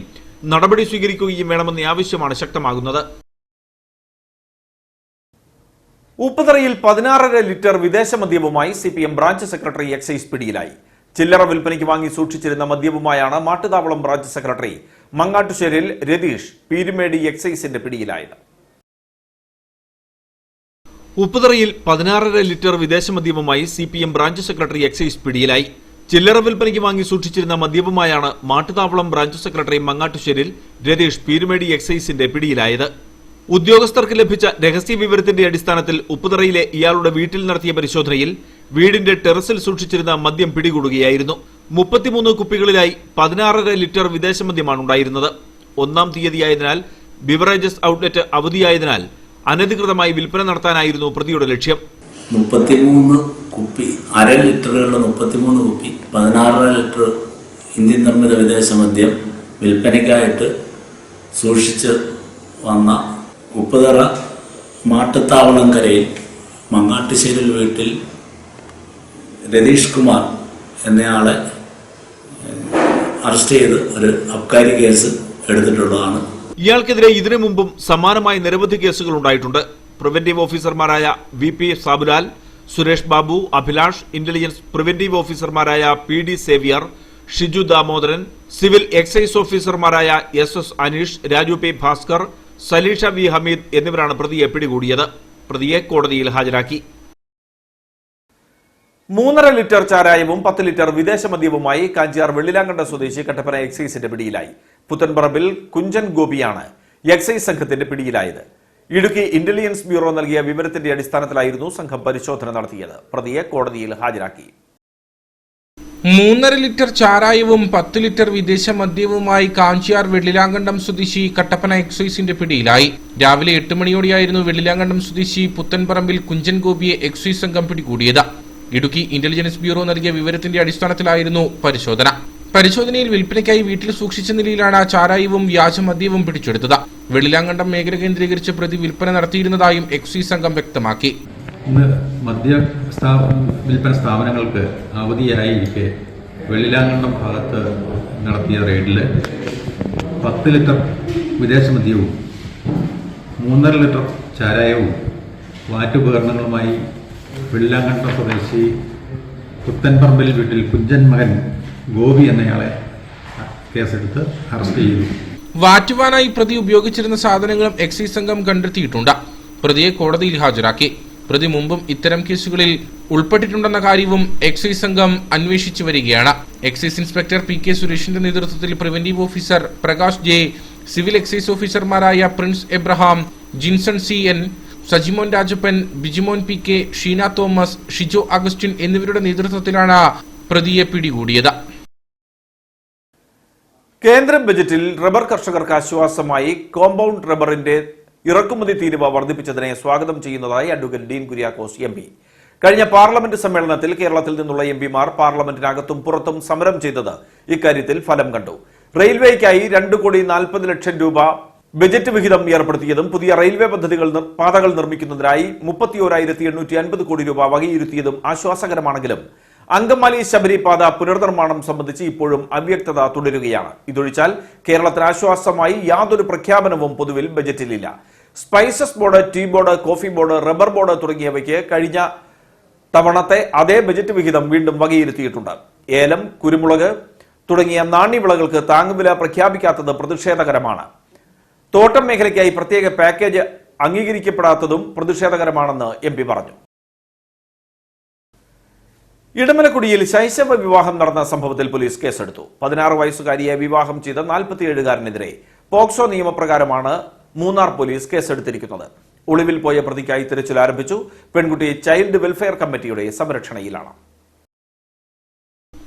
നടപടി സ്വീകരിക്കുകയും വേണമെന്ന ആവശ്യമാണ് ശക്തമാകുന്നത്. ഉപ്പുതറയിൽ 16.5 ലിറ്റർ വിദേശ മദ്യവുമായി CPM ബ്രാഞ്ച് സെക്രട്ടറി എക്സൈസ് പിടിയിലായി. ചില്ലറ വിൽപ്പനയ്ക്ക് വാങ്ങി സൂക്ഷിച്ചിരുന്ന മദ്യവുമായാണ് മാട്ടുതാവളം ബ്രാഞ്ച് സെക്രട്ടറി മങ്ങാട്ടുശ്ശേരിൽ രതീഷ് പീരുമേടി എക്സൈസിന്റെ പിടിയിലായത്. ഉപ്പുതറയിൽ 16.5 ലിറ്റർ വിദേശ മദ്യവുമായി CPM ബ്രാഞ്ച് സെക്രട്ടറി എക്സൈസ് പിടിയിലായി. ചില്ലറ വിൽപ്പനയ്ക്ക് വാങ്ങി സൂക്ഷിച്ചിരുന്ന മദ്യവുമായാണ് മാട്ടുതാവളം ബ്രാഞ്ച് സെക്രട്ടറി മങ്ങാട്ടുശ്ശേരിൽ രതീഷ് പീരുമേടി എക്സൈസിന്റെ പിടിയിലായത്. ഉദ്യോഗസ്ഥർക്ക് ലഭിച്ച രഹസ്യ വിവരത്തിന്റെ അടിസ്ഥാനത്തിൽ ഉപ്പുതറയിലെ ഇയാളുടെ വീട്ടിൽ നടത്തിയ പരിശോധനയിൽ വീടിന്റെ ടെറസിൽ സൂക്ഷിച്ചിരുന്ന മദ്യം പിടികൂടുകയായിരുന്നു. 33 കുപ്പികളിലായി 16.5 ലിറ്റർ വിദേശ മദ്യമാണ് ഉണ്ടായിരുന്നത്. 1-ാം തീയതിയായതിനാൽ ബിവറേജസ് ഔട്ട്ലെറ്റ് അവധിയായതിനാൽ അനധികൃതമായി വിൽപ്പന നടത്താനായിരുന്നു പ്രതിയുടെ ലക്ഷ്യം. 33 കുപ്പി, 1/2 ലിറ്ററുകളുടെ 33 കുപ്പി 16.5 ലിറ്റർ ഇന്ത്യൻ നിർമ്മിത വിദേശ മദ്യം വിൽപ്പനയ്ക്കായിട്ട് സൂക്ഷിച്ച് വന്ന ഉപ്പുതറ മാട്ടുത്താവളംകരയിൽ മങ്ങാട്ടുശ്ശേരിൽ വീട്ടിൽ രതീഷ് കുമാർ എന്നയാളെ അറസ്റ്റ് ചെയ്ത് ഒരു അബ്കാരി കേസ് എടുത്തിട്ടുള്ളതാണ്. ഇയാൾക്കെതിരെ ഇതിനു മുമ്പും സമാനമായ നിരവധി കേസുകൾ ഉണ്ടായിട്ടുണ്ട്. പ്രിവന്റീവ് ഓഫീസർമാരായ VP Sabulal, Suresh Babu, Abhilash, intelligence preventive ഓഫീസർമാരായ PD Xavier, Shiju Damodaran, civil excise ഓഫീസർമാരായ SS Aneesh, Raju P Bhaskar, Saleesha V Hameed എന്നിവരാണ് പ്രതിയെ പിടികൂടിയത്. പ്രതിയെ കോടതിയിൽ ഹാജരാക്കി. 3.5 ലിറ്റർ ചാരായവും 10 ലിറ്റർ വിദേശ മദ്യവുമായി കാഞ്ചിയാർ വെള്ളിലാങ്കണ്ട സ്വദേശി കട്ടപ്പന എക്സൈസിന്റെ പിടിയിലായി. പുത്തൻപറമ്പിൽ കുഞ്ചൻ ഗോപിയാണ് എക്സൈസ് സംഘത്തിന്റെ പിടിയിലായത്. ഇടുക്കി ഇന്റലിജൻസ് ബ്യൂറോ നൽകിയ വിവരത്തിന്റെ അടിസ്ഥാനത്തിലായിരുന്നു സംഘം പരിശോധന നടത്തിയത്. പ്രതിയെ കോടതിയിൽ ഹാജരാക്കി. 3.5 ലിറ്റർ ചാരായവും 10 ലിറ്റർ വിദേശ മദ്യവുമായി കാഞ്ചിയാർ വെള്ളിലാങ്കണ്ടം സ്വദേശി കട്ടപ്പന എക്സൈസിന്റെ പിടിയിലായി. രാവിലെ 8 മണിയോടെയായിരുന്നു വെള്ളിലാങ്കണ്ടം സ്വദേശി പുത്തൻപറമ്പിൽ കുഞ്ചൻ ഗോപിയെ എക്സൈസ് സംഘം പിടികൂടിയത്. ഇടുക്കി ഇന്റലിജൻസ് ബ്യൂറോ നൽകിയ വിവരത്തിന്റെ അടിസ്ഥാനത്തിലായിരുന്നു പരിശോധന. പരിശോധനയിൽ വിൽപ്പനയ്ക്കായി വീട്ടിൽ സൂക്ഷിച്ച നിലയിലാണ് ചാരായവും വ്യാജമദ്യവും പിടിച്ചെടുത്തത്. വെള്ളിലാങ്കണ്ടം മേഖല കേന്ദ്രീകരിച്ച് പ്രതി വിൽപ്പന നടത്തിയിരുന്നതായും എക്സൈസ് സംഘം വ്യക്തമാക്കി. ഇന്ന് മദ്യ വിൽപ്പന സ്ഥാപനങ്ങൾക്ക് അവധിയായിരിക്കെ വെള്ളിലാങ്കണ്ടം ഭാഗത്ത് നടത്തിയ റെയ്ഡിൽ 10 ലിറ്റർ വിദേശ മദ്യവും 3.5 ലിറ്റർ ചാരായവും വാറ്റുപകരണങ്ങളുമായി വെള്ളിലാങ്കണ്ടം സ്വദേശി പുത്തൻപറമ്പിൽ വീട്ടിൽ കുഞ്ചൻ മകൻ ഗോപി എന്നയാളെ കേസെടുത്ത് അറസ്റ്റ് ചെയ്തു. വാറ്റുവാനായി പ്രതി ഉപയോഗിച്ചിരുന്ന സാധനങ്ങളും എക്സൈസ് സംഘം കണ്ടെത്തിയിട്ടുണ്ട്. പ്രതിയെ കോടതിയിൽ ഹാജരാക്കി. പ്രതി മുമ്പും ഇത്തരം കേസുകളിൽ ഉൾപ്പെട്ടിട്ടുണ്ടെന്ന കാര്യവും എക്സൈസ് സംഘം അന്വേഷിച്ചു വരികയാണ്. എക്സൈസ് ഇൻസ്പെക്ടർ PK സുരേഷിന്റെ നേതൃത്വത്തിൽ preventive officer Prakash J, civil excise ഓഫീസർമാരായ Prince Abraham, Jinson CN, Sajimon Rajappan, Bijimon PK, Sheena Thomas, Shijo Augustine എന്നിവരുടെ നേതൃത്വത്തിലാണ് പ്രതിയെ പിടികൂടിയത്. കേന്ദ്ര ബജറ്റിൽ റബ്ബർ കർഷകർക്ക് ആശ്വാസമായി കോമ്പൗണ്ട് റബ്ബറിന്റെ ഇറക്കുമതി തീരുവ വർദ്ധിപ്പിച്ചതിനെ സ്വാഗതം ചെയ്യുന്നതായി അഡ്വക്കേറ്റ് ഡീൻ കുര്യാക്കോസ് MP. കഴിഞ്ഞ പാർലമെന്റ് സമ്മേളനത്തിൽ കേരളത്തിൽ നിന്നുള്ള MP മാർ പാർലമെന്റിനകത്തും പുറത്തും സമരം ചെയ്തത് ഇക്കാര്യത്തിൽ ഫലം കണ്ടു. റെയിൽവേക്കായി 2,40,00,000 രൂപ ബജറ്റ് വിഹിതം ഏർപ്പെടുത്തിയതും പുതിയ റെയിൽവേ പാതകൾ നിർമ്മിക്കുന്നതിനായി 31,850 കോടി രൂപ വകയിരുത്തിയതും ആശ്വാസകരമാണെങ്കിലും അങ്കമാലി ശബരി പാത പുനർനിർമ്മാണം സംബന്ധിച്ച് ഇപ്പോഴും അവ്യക്തത തുടരുകയാണ്. ഇതൊഴിച്ചാൽ കേരളത്തിന് ആശ്വാസമായി യാതൊരു പ്രഖ്യാപനവും പൊതുവിൽ ബജറ്റിലില്ല. Spices board, tea board, coffee board, rubber board തുടങ്ങിയവയ്ക്ക് കഴിഞ്ഞ തവണത്തെ അതേ ബജറ്റ് വിഹിതം വീണ്ടും വകയിരുത്തിയിട്ടുണ്ട്. ഏലം, കുരുമുളക് തുടങ്ങിയ നാണ്യവിളകൾക്ക് താങ്ങുവില പ്രഖ്യാപിക്കാത്തത് പ്രതിഷേധകരമാണ്. തോട്ടം മേഖലയ്ക്കായി പ്രത്യേക പാക്കേജ് അംഗീകരിക്കപ്പെടാത്തതും പ്രതിഷേധകരമാണെന്ന് MP പറഞ്ഞു. ഇടമലക്കുടിയിൽ ശൈശവ വിവാഹം നടന്ന സംഭവത്തിൽ പോലീസ് കേസെടുത്തു. 16 വയസ്സുകാരിയെ വിവാഹം ചെയ്ത 47കാരനെതിരെ പോക്സോ നിയമപ്രകാരമാണ് മൂന്നാർ പോലീസ് കേസെടുത്തിരിക്കുന്നത്. ഒളിവിൽ പോയ പ്രതിക്കായി തിരച്ചിൽ ആരംഭിച്ചു. പെൺകുട്ടി ചൈൽഡ് വെൽഫെയർ കമ്മിറ്റിയുടെ സംരക്ഷണയിലാണ്.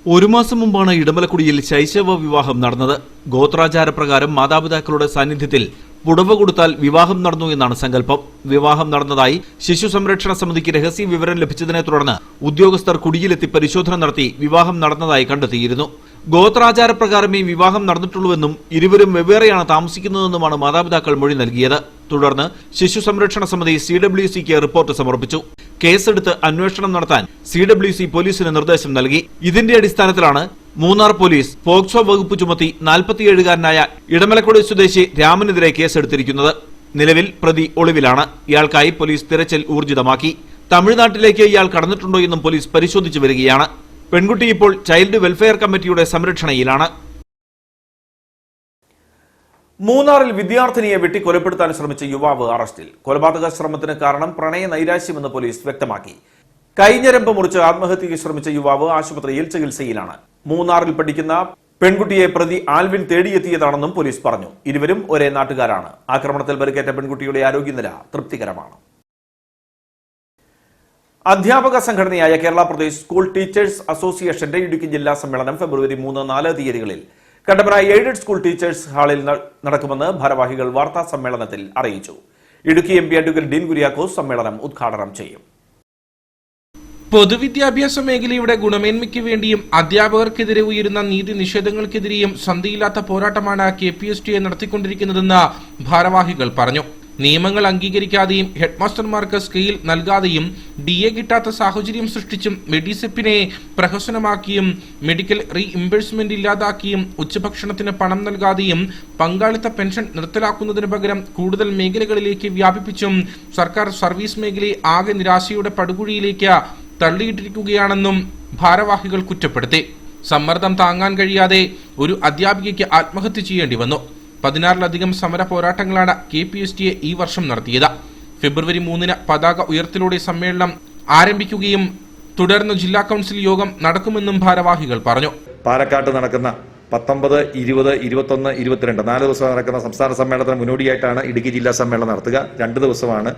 ഒരു മാസം മുമ്പാണ് ഇടമലക്കുടിയിൽ ശൈശവ വിവാഹം നടന്നത്. ഗോത്രാചാരപ്രകാരം മാതാപിതാക്കളുടെ സാന്നിധ്യത്തിൽ പുടവ കൊടുത്താൽ വിവാഹം നടന്നു എന്നാണ് സങ്കല്പം. വിവാഹം നടന്നതായി ശിശു സംരക്ഷണ സമിതിക്ക് രഹസ്യ വിവരം ലഭിച്ചതിനെ തുടർന്ന് ഉദ്യോഗസ്ഥർ കുടിയിലെത്തി പരിശോധന നടത്തി വിവാഹം നടന്നതായി കണ്ടെത്തിയിരുന്നു. ഗോത്രാചാരപ്രകാരമേ വിവാഹം നടന്നിട്ടുള്ളൂവെന്നും ഇരുവരും വെവ്വേറെയാണ് താമസിക്കുന്നതെന്നുമാണ് മാതാപിതാക്കൾ മൊഴി നൽകിയത്. തുടർന്ന് ശിശു സംരക്ഷണ സമിതി CWCക്ക് റിപ്പോർട്ട് സമർപ്പിച്ചു. കേസെടുത്ത് അന്വേഷണം നടത്താൻ CWC പോലീസിന് നിർദ്ദേശം നൽകി. ഇതിന്റെ അടിസ്ഥാനത്തിലാണ് മൂന്നാർ പോലീസ് പോക്സോ വകുപ്പ് ചുമത്തി 47-കാരനായ ഇടമലക്കുടി സ്വദേശി രാമനെതിരെ കേസെടുത്തിരിക്കുന്നത്. നിലവിൽ പ്രതി ഒളിവിലാണ്. ഇയാൾക്കായി പോലീസ് തിരച്ചിൽ ഊർജിതമാക്കി. തമിഴ്നാട്ടിലേക്ക് ഇയാൾ കടന്നിട്ടുണ്ടോ എന്നും പോലീസ് പരിശോധിച്ചു വരികയാണ്. പെൺകുട്ടി ഇപ്പോൾ ചൈൽഡ് വെൽഫെയർ കമ്മിറ്റിയുടെ സംരക്ഷണയിലാണ്. മൂന്നാറിൽ വിദ്യാർത്ഥിനിയെ വെട്ടിക്കൊലപ്പെടുത്താൻ ശ്രമിച്ച യുവാവ് അറസ്റ്റിൽ. കൊലപാതക ശ്രമത്തിന് കാരണം പ്രണയ നൈരാശ്യമെന്ന് പോലീസ് വ്യക്തമാക്കി. കൈഞ്ഞരമ്പ് മുറിച്ച് ആത്മഹത്യയ്ക്ക് ശ്രമിച്ച യുവാവ് ആശുപത്രിയിൽ ചികിത്സയിലാണ്. മൂന്നാറിൽ പഠിക്കുന്ന പെൺകുട്ടിയെ പ്രതി ആൽവിൻ തേടിയെത്തിയതാണെന്നും പോലീസ് പറഞ്ഞു. ഇരുവരും ഒരേ നാട്ടുകാരാണ്. ആക്രമണത്തിൽ പരിക്കേറ്റ പെൺകുട്ടിയുടെ ആരോഗ്യനില തൃപ്തികരമാണ്. അധ്യാപക സംഘടനയായ കേരള പ്രദേശ് സ്കൂൾ ടീച്ചേഴ്സ് അസോസിയേഷന്റെ ഇടുക്കി ജില്ലാ സമ്മേളനം ഫെബ്രുവരി 3, 4 തീയതികളിൽ കട്ടപ്പന എയ്ഡഡ് സ്കൂൾ ടീച്ചേഴ്സ് ഹാളിൽ നടക്കുമെന്ന് ഭാരവാഹികൾ വാർത്താ സമ്മേളനത്തിൽ അറിയിച്ചു. ഇടുക്കി MP അഡ്വക്കേറ്റ് ഡീൻ കുര്യാക്കോസ് സമ്മേളനം ഉദ്ഘാടനം ചെയ്യും. പൊതുവിദ്യാഭ്യാസ മേഖലയുടെ ഗുണമേന്മയ്ക്ക് വേണ്ടിയും അധ്യാപകർക്കെതിരെ ഉയരുന്ന നീതി നിഷേധങ്ങൾക്കെതിരെയും സന്ധിയില്ലാത്ത പോരാട്ടമാണ് KPSTA നടത്തിക്കൊണ്ടിരിക്കുന്നതെന്ന് ഭാരവാഹികൾ പറഞ്ഞു. നിയമങ്ങൾ അംഗീകരിക്കാതെയും ഹെഡ്മാസ്റ്റർമാർക്ക് സ്കെയിൽ നൽകാതെയും DA കിട്ടാത്ത സാഹചര്യം സൃഷ്ടിച്ചും മെഡിസെപ്പിനെ പ്രഹസനമാക്കിയും മെഡിക്കൽ റീഇംബേഴ്സ്മെന്റ് ഇല്ലാതാക്കിയും ഉച്ചഭക്ഷണത്തിന് പണം നൽകാതെയും പങ്കാളിത്ത പെൻഷൻ നിർത്തലാക്കുന്നതിന് പകരം കൂടുതൽ മേഖലകളിലേക്ക് വ്യാപിപ്പിച്ചും സർക്കാർ സർവീസ് മേഖലയെ ആകെ നിരാശയുടെ പടുകുഴിയിലേക്ക് തള്ളിയിട്ടിരിക്കുകയാണെന്നും ഭാരവാഹികൾ കുറ്റപ്പെടുത്തി. സമ്മർദ്ദം താങ്ങാൻ കഴിയാതെ ഒരു അധ്യാപികയ്ക്ക് ആത്മഹത്യ ചെയ്യേണ്ടി വന്നു. 16-ലധികം സമര പോരാട്ടങ്ങളാണ് KPSTA ഈ വർഷം നടത്തിയത്. ഫെബ്രുവരി 3 പതാക ഉയർത്തലോടെ സമ്മേളനം ആരംഭിക്കുകയും തുടർന്ന് ജില്ലാ കൌൺസിൽ യോഗം നടക്കുമെന്നും ഭാരവാഹികൾ പറഞ്ഞു. പാലക്കാട്ട് നടക്കുന്ന 19, 20, 21, 22 4 ദിവസം നടക്കുന്ന സംസ്ഥാന സമ്മേളനത്തിന് മുന്നോടിയായിട്ടാണ് ഇടുക്കി ജില്ലാ സമ്മേളനം നടത്തുക. 2 ദിവസമാണ്.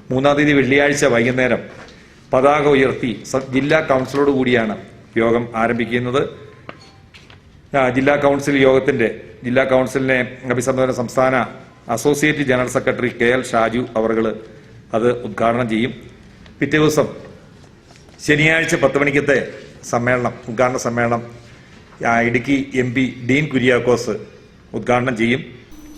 3-ാം തീയതി വെള്ളിയാഴ്ച വൈകുന്നേരം പതാക ഉയർത്തി ജില്ലാ കൌൺസിലോട് കൂടിയാണ് യോഗം ആരംഭിക്കുന്നത്. ജില്ലാ കൌൺസിൽ യോഗത്തിന്റെ ജില്ലാ കൌൺസിലിനെ അഭിസംബോധന സംസ്ഥാന associate general secretary KL Shaju അവർ അത് ഉദ്ഘാടനം ചെയ്യും. പിറ്റേ ദിവസം ശനിയാഴ്ച 10 മണിക്കത്തെ ഉദ്ഘാടന സമ്മേളനം ഇടുക്കി MP ഡീൻ കുര്യാക്കോസ് ഉദ്ഘാടനം ചെയ്യും.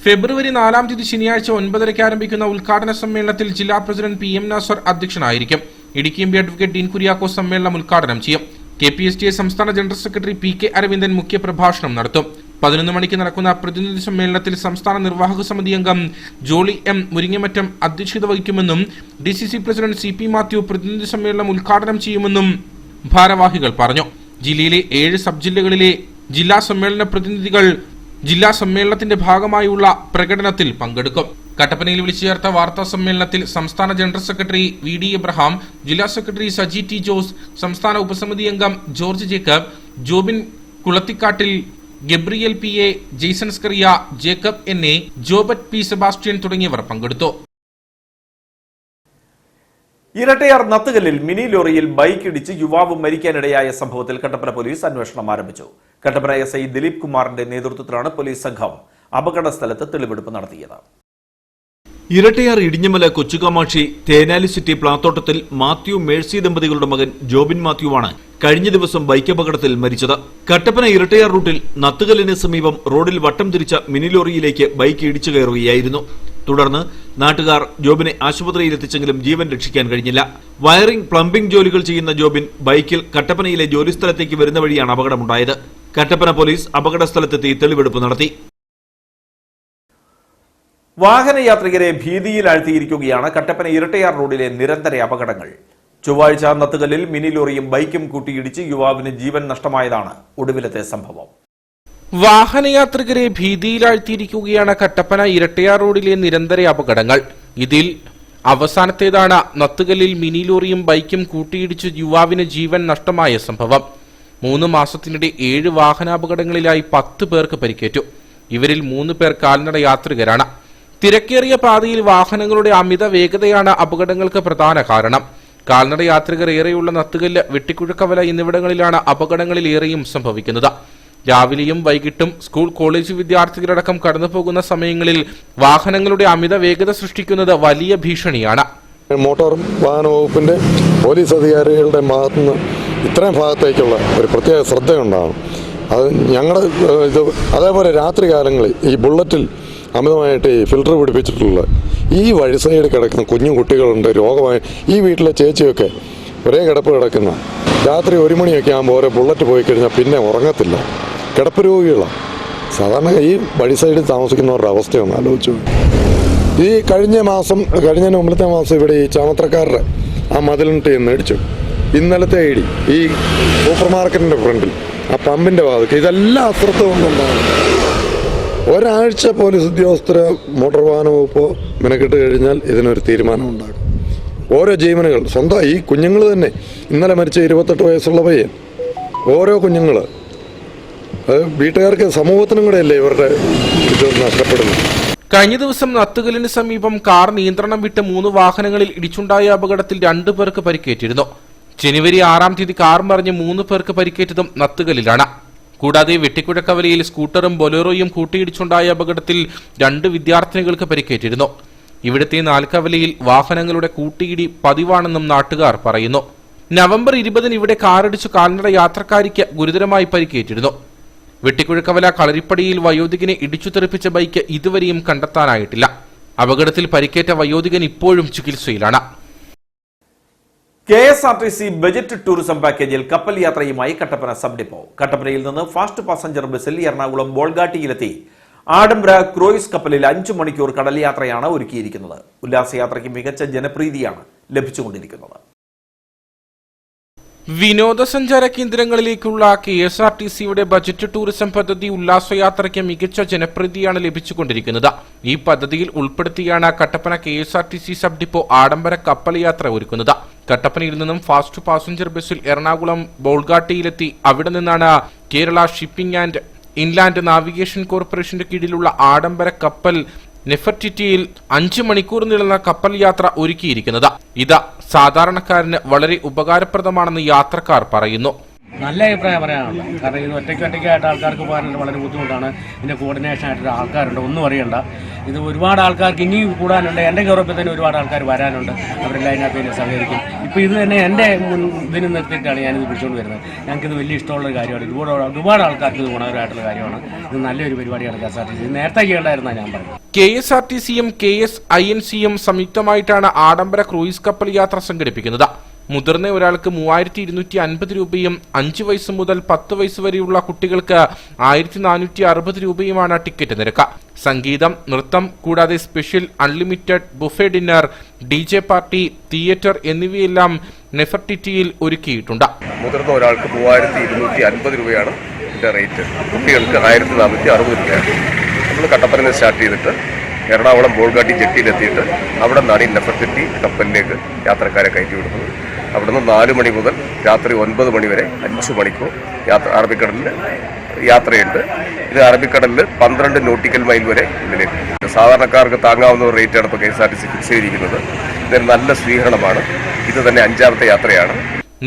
ഫെബ്രുവരി 4-ാം തീയതി ശനിയാഴ്ച 9:30 ആരംഭിക്കുന്ന ഉദ്ഘാടന സമ്മേളനത്തിൽ ജില്ലാ പ്രസിഡന്റ് PM നാസർ അധ്യക്ഷനായിരിക്കും. ഇടുക്കി MP അഡ്വക്കേറ്റ് ഡീൻ കുര്യാക്കോസ് സമ്മേളനം ഉദ്ഘാടനം ചെയ്യും. KPSTA സംസ്ഥാന ജനറൽ സെക്രട്ടറി PK അരവിന്ദൻ മുഖ്യപ്രഭാഷണം നടത്തും. 11 മണിക്ക് നടക്കുന്ന പ്രതിനിധി സമ്മേളനത്തിൽ സംസ്ഥാന നിർവാഹക സമിതി അംഗം ജോളി M മുരിങ്ങമറ്റം അധ്യക്ഷത വഹിക്കുമെന്നും DCC പ്രസിഡന്റ് CP മാത്യു പ്രതിനിധി സമ്മേളനം ഉദ്ഘാടനം ചെയ്യുമെന്നും ഭാരവാഹികൾ പറഞ്ഞു. ജില്ലയിലെ 7 സബ് ജില്ലകളിലെ ജില്ലാ സമ്മേളന പ്രതിനിധികൾ ജില്ലാ സമ്മേളനത്തിന്റെ ഭാഗമായുള്ള പ്രകടനത്തിൽ പങ്കെടുക്കും. കട്ടപ്പനയിൽ വിളിച്ചു ചേർത്ത വാർത്താ സമ്മേളനത്തിൽ സംസ്ഥാന ജനറൽ സെക്രട്ടറി VD എബ്രഹാം, ജില്ലാ സെക്രട്ടറി സജി T ജോസ്, സംസ്ഥാന ഉപസമിതി അംഗം George Jacob, Jobin Kulathikattil, Gabriel PA, Jaison Scaria, Jacob NA, Jobet P Sebastian തുടങ്ങിയവർ പങ്കെടുത്തു. ഇരട്ടയാർ നത്തുകല്ലിൽ മിനി ലോറിയിൽ ബൈക്ക് ഇടിച്ച് യുവാവ് മരിക്കാനിടയായ സംഭവത്തിൽ കട്ടപ്പന പോലീസ് അന്വേഷണം ആരംഭിച്ചു. കട്ടപ്പന SI ദിലീപ് കുമാറിന്റെ നേതൃത്വത്തിലാണ് പോലീസ് സംഘം അപകട സ്ഥലത്ത് തെളിവെടുപ്പ് നടത്തിയത്. ഇരട്ടയാർ ഇടിഞ്ഞമല കൊച്ചുകാമാക്ഷി തേനാലി സിറ്റി പ്ലാത്തോട്ടത്തിൽ മാത്യു മേഴ്സി ദമ്പതികളുടെ മകൻ ജോബിൻ മാത്യുവാണ് കഴിഞ്ഞ ദിവസം ബൈക്ക് അപകടത്തിൽ മരിച്ചത്. കട്ടപ്പന ഇരട്ടയാർ റൂട്ടിൽ നത്തുകല്ലിന് സമീപം റോഡിൽ വട്ടം തിരിച്ച മിനി ലോറിയിലേക്ക് ബൈക്ക് ഇടിച്ചു കയറുകയായിരുന്നു. തുടർന്ന് നാട്ടുകാർ ജോബിനെ ആശുപത്രിയിൽ എത്തിച്ചെങ്കിലും ജീവൻ രക്ഷിക്കാൻ കഴിഞ്ഞില്ല. വയറിംഗ്, പ്ലംബിംഗ് ജോലികൾ ചെയ്യുന്ന ജോബിൻ ബൈക്കിൽ കട്ടപ്പനയിലെ ജോലിസ്ഥലത്തേക്ക് വരുന്ന വഴിയാണ് അപകടമുണ്ടായത്. കട്ടപ്പന പോലീസ് അപകട സ്ഥലത്തെത്തി തെളിവെടുപ്പ് നടത്തി. വാഹനയാത്രികരെ ഭീതിയിലാഴ്ത്തിയിരിക്കുകയാണ് കട്ടപ്പന ഇരട്ടയാർ റോഡിലെ നിരന്തര അപകടങ്ങൾ. ചൊവ്വാഴ്ച നത്തുകല്ലിൽ മിനി ലോറിയും ബൈക്കും കൂട്ടിയിടിച്ച് യുവാവിന് ജീവൻ നഷ്ടമായതാണ് ഒടുവിലത്തെ സംഭവം. വാഹനയാത്രികരെ ഭീതിയിലാഴ്ത്തിയിരിക്കുകയാണ് കട്ടപ്പന ഇരട്ടയാർ റോഡിലെ നിരന്തര അപകടങ്ങൾ. ഇതിൽ അവസാനത്തേതാണ് നത്തുകല്ലിൽ മിനി ലോറിയും ബൈക്കും കൂട്ടിയിടിച്ച് യുവാവിന് ജീവൻ നഷ്ടമായ സംഭവം. 3 മാസത്തിനിടെ 7 വാഹനാപകടങ്ങളിലായി 10 പേർക്ക് പരിക്കേറ്റു. ഇവരിൽ 3 പേർ കാൽനട യാത്രികരാണ്. തിരക്കേറിയ പാതയിൽ വാഹനങ്ങളുടെ അമിത വേഗതയാണ് അപകടങ്ങൾക്ക് പ്രധാന കാരണം. കാൽനട യാത്രികർ ഏറെയുള്ള നത്തുകല്ല്, വെട്ടിക്കുഴക്കവല എന്നിവിടങ്ങളിലാണ് അപകടങ്ങളിൽ ഏറെയും സംഭവിക്കുന്നത്. രാവിലെയും വൈകിട്ടും സ്കൂൾ കോളേജ് വിദ്യാർത്ഥികളടക്കം കടന്നുപോകുന്ന സമയങ്ങളിൽ വാഹനങ്ങളുടെ അമിത വേഗത സൃഷ്ടിക്കുന്നത് വലിയ ഭീഷണിയാണ്. മോട്ടോർ വാഹന വകുപ്പിന്റെ പോലീസ് അധികാരികളുടെ ഭാഗത്തുനിന്ന് ഇത്രയും ഭാഗത്തേക്കുള്ള ഒരു പ്രത്യേക ശ്രദ്ധയുണ്ടാകും. അത് ഞങ്ങളുടെ ഇത് അതേപോലെ രാത്രി കാലങ്ങളിൽ ഈ ബുള്ളറ്റിൽ അമിതമായിട്ട് ഈ ഫിൽറ്റർ പിടിപ്പിച്ചിട്ടുള്ള ഈ വഴി സൈഡിൽ കിടക്കുന്ന കുഞ്ഞു കുട്ടികളുണ്ട്, രോഗമായി ഈ വീട്ടിലെ ചേച്ചിയൊക്കെ ഒരേ കിടപ്പ് കിടക്കുന്ന രാത്രി 1 മണിയൊക്കെ ആകുമ്പോൾ ഓരോ ബുള്ളറ്റ് പോയി കഴിഞ്ഞാൽ പിന്നെ ഉറങ്ങത്തില്ല, കിടപ്പ് രോഗികളാണ്. സാധാരണ ഈ വഴി സൈഡിൽ താമസിക്കുന്നവരുടെ അവസ്ഥയൊന്ന് ആലോചിച്ചു. ഈ കഴിഞ്ഞ മുമ്പത്തെ മാസം ഇവിടെ ഈ ചാമത്രക്കാരുടെ ആ മതിലിട്ട് ഇടിച്ചു. ഇന്നലത്തെ ഇടി ഈ സൂപ്പർ മാർക്കറ്റിൻ്റെ ഫ്രണ്ടിൽ ആ പമ്പിൻ്റെ ഭാഗത്ത് ഇതെല്ലാം അശ്രദ്ധ കൊണ്ടുണ്ടാകും. ഒരാഴ്ച പോലീസ് ഉദ്യോഗസ്ഥരെ മോട്ടോർ വാഹന വകുപ്പോ മെനക്കെട്ട് കഴിഞ്ഞാൽ ഇതിനൊരു തീരുമാനം ഉണ്ടാകും. ഓരോ ജീവനുകൾ സ്വന്തം ഈ കുഞ്ഞുങ്ങൾ തന്നെ ഇന്നലെ മരിച്ച 28 വയസ്സുള്ള പയ്യൻ, ഓരോ കുഞ്ഞുങ്ങൾ വീട്ടുകാർക്ക് സമൂഹത്തിനും കൂടെ അല്ലേ ഇവരുടെ ഇത് നഷ്ടപ്പെടുന്നത്. കഴിഞ്ഞ ദിവസം നത്തുകലിന് സമീപം കാർ നിയന്ത്രണം വിട്ട് 3 വാഹനങ്ങളിൽ ഇടിച്ചുണ്ടായ അപകടത്തിൽ 2 പേർക്ക് പരിക്കേറ്റിരുന്നു. ജനുവരി 6-ാം തീയതി കാർ മറിഞ്ഞ് 3 പേർക്ക് പരിക്കേറ്റതും നത്തുകലിലാണ്. കൂടാതെ വെട്ടിക്കുഴക്കവലയിൽ സ്കൂട്ടറും ബൊലേറോയും കൂട്ടിയിടിച്ചുണ്ടായ അപകടത്തിൽ 2 വിദ്യാർത്ഥിനികൾക്ക് പരിക്കേറ്റിരുന്നു. ഇവിടുത്തെ നാൽക്കവലയിൽ വാഹനങ്ങളുടെ കൂട്ടിയിടി പതിവാണെന്നും നാട്ടുകാർ പറയുന്നു. നവംബർ 20-ന് ഇവിടെ കാറിടിച്ചു കാൽനട യാത്രക്കാരിക്ക് ഗുരുതരമായി പരിക്കേറ്റിരുന്നു. വെട്ടിക്കുഴക്കവല കളരിപ്പടിയിൽ വയോധികനെ ഇടിച്ചു തെറിപ്പിച്ച ബൈക്ക് ഇതുവരെയും കണ്ടെത്താനായിട്ടില്ല. അപകടത്തിൽ പരിക്കേറ്റ വയോധികൻ ഇപ്പോഴും ചികിത്സയിലാണ്. KSRTC ബജറ്റ് ടൂറിസം പാക്കേജിൽ കപ്പൽ യാത്രയുമായി കട്ടപ്പന സബ് ഡിപ്പോ. കട്ടപ്പനയിൽ നിന്ന് ഫാസ്റ്റ് പാസഞ്ചർ ബസ്സിൽ എറണാകുളം ബോൾഗാട്ടിയിലെത്തി ആഡംബര ക്രൂയിസ് കപ്പലിൽ 5 മണിക്കൂർ കടൽ യാത്രയാണ് ഒരുക്കിയിരിക്കുന്നത്. ഉല്ലാസയാത്രയ്ക്ക് മികച്ച ജനപ്രീതിയാണ് ലഭിച്ചുകൊണ്ടിരിക്കുന്നത്. വിനോദസഞ്ചാര കേന്ദ്രങ്ങളിലേക്കുള്ള KSRTCയുടെ ബജറ്റ് ടൂറിസം പദ്ധതി ഉല്ലാസയാത്രയ്ക്ക് മികച്ച ജനപ്രീതിയാണ് ലഭിച്ചുകൊണ്ടിരിക്കുന്നത്. ഈ പദ്ധതിയിൽ ഉൾപ്പെടുത്തിയാണ് കട്ടപ്പന KSRTC സബ് ഡിപ്പോ ആഡംബര കപ്പൽ യാത്ര ഒരുക്കുന്നത്. കട്ടപ്പനയിൽ നിന്നും ഫാസ്റ്റ് പാസഞ്ചർ ബസ്സിൽ എറണാകുളം ബോൾഗാട്ടിയിലെത്തി അവിടെ നിന്നാണ് Kerala shipping and inland navigation കോർപ്പറേഷന്റെ കീഴിലുള്ള ആഡംബര കപ്പൽ നെഫർട്ടിറ്റിയിൽ 5 മണിക്കൂർ നീളുന്ന കപ്പൽ യാത്ര ഒരുക്കിയിരിക്കുന്നത്. ഇത് സാധാരണക്കാരന് വളരെ ഉപകാരപ്രദമാണെന്ന് യാത്രക്കാർ പറയുന്നു. നല്ല അഭിപ്രായം പറയാനുള്ളത്. കാരണം ഇത് ഒറ്റയ്ക്കായിട്ട് ആൾക്കാർക്ക് പോകാനായിട്ട് വളരെ ബുദ്ധിമുട്ടാണ്. ഇതിൻ്റെ കോർഡിനേഷൻ ആയിട്ട് ആൾക്കാരുണ്ട്, ഒന്നും അറിയണ്ട. ഇത് ഒരുപാട് ആൾക്കാർക്ക് ഇനിയും കൂടാനുണ്ട്. എൻ്റെ ഗൗരവത്തിൽ തന്നെ ഒരുപാട് ആൾക്കാർ വരാനുണ്ട്. അവരെല്ലാം അതിനകത്ത് സഹകരിക്കും. ഇപ്പോൾ ഇത് തന്നെ എൻ്റെ ഇതിന് നിർത്തിയിട്ടാണ് ഞാനിത് പിടിച്ചുകൊണ്ട് വരുന്നത്. ഞങ്ങൾക്കിത് വലിയ ഇഷ്ടമുള്ള കാര്യമാണ്. ഒരുപാട് ആൾക്കാർക്ക് ഇത് ഗുണകരമായിട്ടുള്ള കാര്യമാണ്. ഇത് നല്ലൊരു പരിപാടിയാണ് KSRTC. ഇത് നേരത്തെ ചെയ്യേണ്ടായിരുന്നാണ് ഞാൻ പറഞ്ഞത്. KSRTCയും KSINCയും സംയുക്തമായിട്ടാണ് ആഡംബര ക്രൂയിസ് കപ്പൽ യാത്ര സംഘടിപ്പിക്കുന്നത്. മുതിർന്ന ഒരാൾക്ക് 3250 രൂപയും 5 വയസ്സ് മുതൽ 10 വയസ്സ് വരെയുള്ള കുട്ടികൾക്ക് 1460 രൂപയുമാണ് ടിക്കറ്റ് നിരക്ക്. സംഗീതം, നൃത്തം കൂടാതെ special unlimited buffet dinner, DJ party, theatre എന്നിവയെല്ലാം നെഫർട്ടിറ്റിയിൽ ഒരുക്കിയിട്ടുണ്ട്. മുതിർന്ന ഒരാൾക്ക് 3250 രൂപയാണ് ഇതിന്റെ റേറ്റ്. കുട്ടികൾക്ക് 1460 രൂപയാണ്. നമ്മൾ കട്ടപ്പനയിൽ നിന്ന് സ്റ്റാർട്ട് ചെയ്തിട്ട് എറണാകുളം ബോൾഗാട്ടി ജെട്ടിയിലെത്തിയിട്ട് അവിടെ നിന്നാണ് ഈ നെഫർട്ടിറ്റി കപ്പലിലേക്ക് യാത്രക്കാരെ കയറ്റി വിടുന്നത്. അവിടുന്ന് 4 മണി മുതൽ രാത്രി 9 മണി വരെ 5 മണിക്കൂർ അറബിക്കടലിൽ യാത്രയുണ്ട്. ഇത് അറബിക്കടലിൽ 12 നോട്ടിക്കൽ മൈൽ വരെ ഇതിലേക്ക് സാധാരണക്കാർക്ക് താങ്ങാവുന്ന റേറ്റാണ് ഇപ്പോൾ KSRTC ഫിക്സ് ചെയ്തിരിക്കുന്നത്. ഇതിന് നല്ല സ്വീകരണമാണ്. ഇത് തന്നെ 5ാമത്തെ യാത്രയാണ്.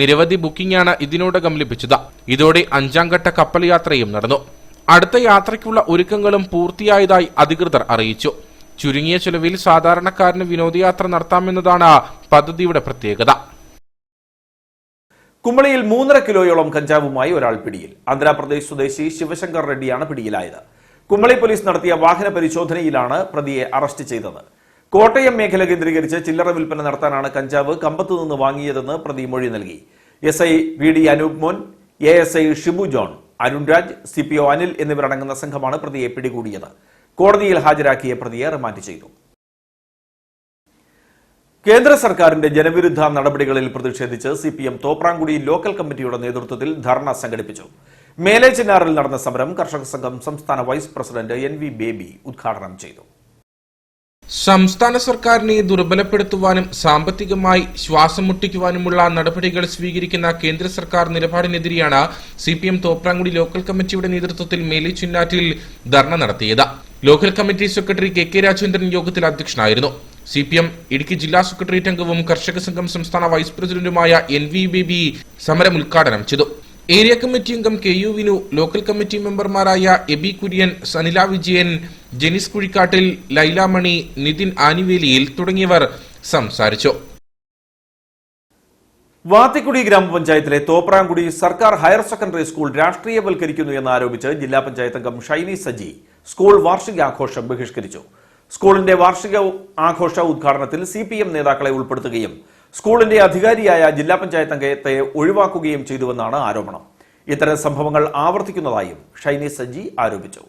നിരവധി ബുക്കിംഗാണ് ഇതിനോടകം ലഭിച്ചത്. ഇതോടെ 5ാം ഘട്ട കപ്പൽ യാത്രയും നടന്നു. അടുത്ത യാത്രയ്ക്കുള്ള ഒരുക്കങ്ങളും പൂർത്തിയായതായി അധികൃതർ അറിയിച്ചു. ചുരുങ്ങിയ ചെലവിൽ സാധാരണക്കാരന് വിനോദയാത്ര നടത്താമെന്നതാണ് പദ്ധതിയുടെ പ്രത്യേകത. കുമളിയിൽ 3.5 കിലോയോളം കഞ്ചാവുമായി ഒരാൾ പിടിയിൽ. ആന്ധ്രാപ്രദേശ് സ്വദേശി ശിവശങ്കർ റെഡ്ഡിയാണ് പിടിയിലായത്. കുമളി പോലീസ് നടത്തിയ വാഹന പരിശോധനയിലാണ് പ്രതിയെ അറസ്റ്റ് ചെയ്തത്. കോട്ടയം മേഖല കേന്ദ്രീകരിച്ച് ചില്ലറ വിൽപ്പന നടത്താനാണ് കഞ്ചാവ് കമ്പത്തു നിന്ന് വാങ്ങിയതെന്ന് പ്രതി മൊഴി നൽകി. SI VD അനൂപ് മോൻ, ASI Shibu John, Arunraj, CPO Anil എന്നിവരടങ്ങുന്ന സംഘമാണ് പ്രതിയെ പിടികൂടിയത്. കോടതിയിൽ ഹാജരാക്കിയ പ്രതിയെ റിമാൻഡ് ചെയ്തു. കേന്ദ്ര സർക്കാരിന്റെ ജനവിരുദ്ധ നടപടികളിൽ പ്രതിഷേധിച്ച് CPM തോപ്രാംകുടി ലോക്കൽ കമ്മിറ്റിയുടെ നേതൃത്വത്തിൽ ധർണ സംഘടിപ്പിച്ചു. മേലെ ചിന്നാറിൽ നടന്ന സമരം കർഷക സംഘം സംസ്ഥാന വൈസ് പ്രസിഡന്റ് NV ബേബി ഉദ്ഘാടനം ചെയ്തു. സംസ്ഥാന സർക്കാരിനെ ദുർബലപ്പെടുത്തുവാനും സാമ്പത്തികമായി ശ്വാസം മുട്ടിക്കുവാനുമുള്ള നടപടികൾ സ്വീകരിക്കുന്ന കേന്ദ്ര സർക്കാർ നിലപാടിനെതിരെയാണ് CPM തോപ്രാംകുടി ലോക്കൽ കമ്മിറ്റിയുടെ നേതൃത്വത്തിൽ മേലെ ചിന്നാറ്റിൽ ധർണ നടത്തിയത്. Local committee secretary KK Rajendran യോഗത്തിൽ അധ്യക്ഷനായിരുന്നു. CPM ഇടുക്കി ജില്ലാ സെക്രട്ടേറിയറ്റ് അംഗവും കർഷക സംഘം സംസ്ഥാന വൈസ് പ്രസിഡന്റുമായ NV ബേബി സമരം ഉദ്ഘാടനം ചെയ്തു. ഏരിയ കമ്മിറ്റി അംഗം KU വിനു, ലോക്കൽ കമ്മിറ്റി മെമ്പർമാരായ എബി കുര്യൻ, സനില വിജയൻ, ജെനിസ് കുഴിക്കാട്ടിൽ, ലൈല മണി, നിതിൻ ആനിവേലിയിൽ തുടങ്ങിയവർ സംസാരിച്ചു. വാത്തിക്കുടി ഗ്രാമപഞ്ചായത്തിലെ തോപ്രാംകുടി സർക്കാർ ഹയർ സെക്കൻഡറി സ്കൂൾ രാഷ്ട്രീയവൽക്കരിക്കുന്നു എന്നാരോപിച്ച് ജില്ലാ പഞ്ചായത്ത് അംഗം ഷൈനി സജി സ്കൂൾ വാർഷികാഘോഷം ബഹിഷ്കരിച്ചു. സ്കൂളിന്റെ വാർഷിക ആഘോഷ ഉദ്ഘാടനത്തിൽ CPM നേതാക്കളെ ഉൾപ്പെടുത്തുകയും സ്കൂളിന്റെ അധികാരിയായ ജില്ലാ പഞ്ചായത്ത് അംഗത്തെ ഒഴിവാക്കുകയും ചെയ്തുവെന്നാണ് ആരോപണം. ഇത്തരം സംഭവങ്ങൾ ആവർത്തിക്കുന്നതായും ഷൈനി സജി ആരോപിച്ചു.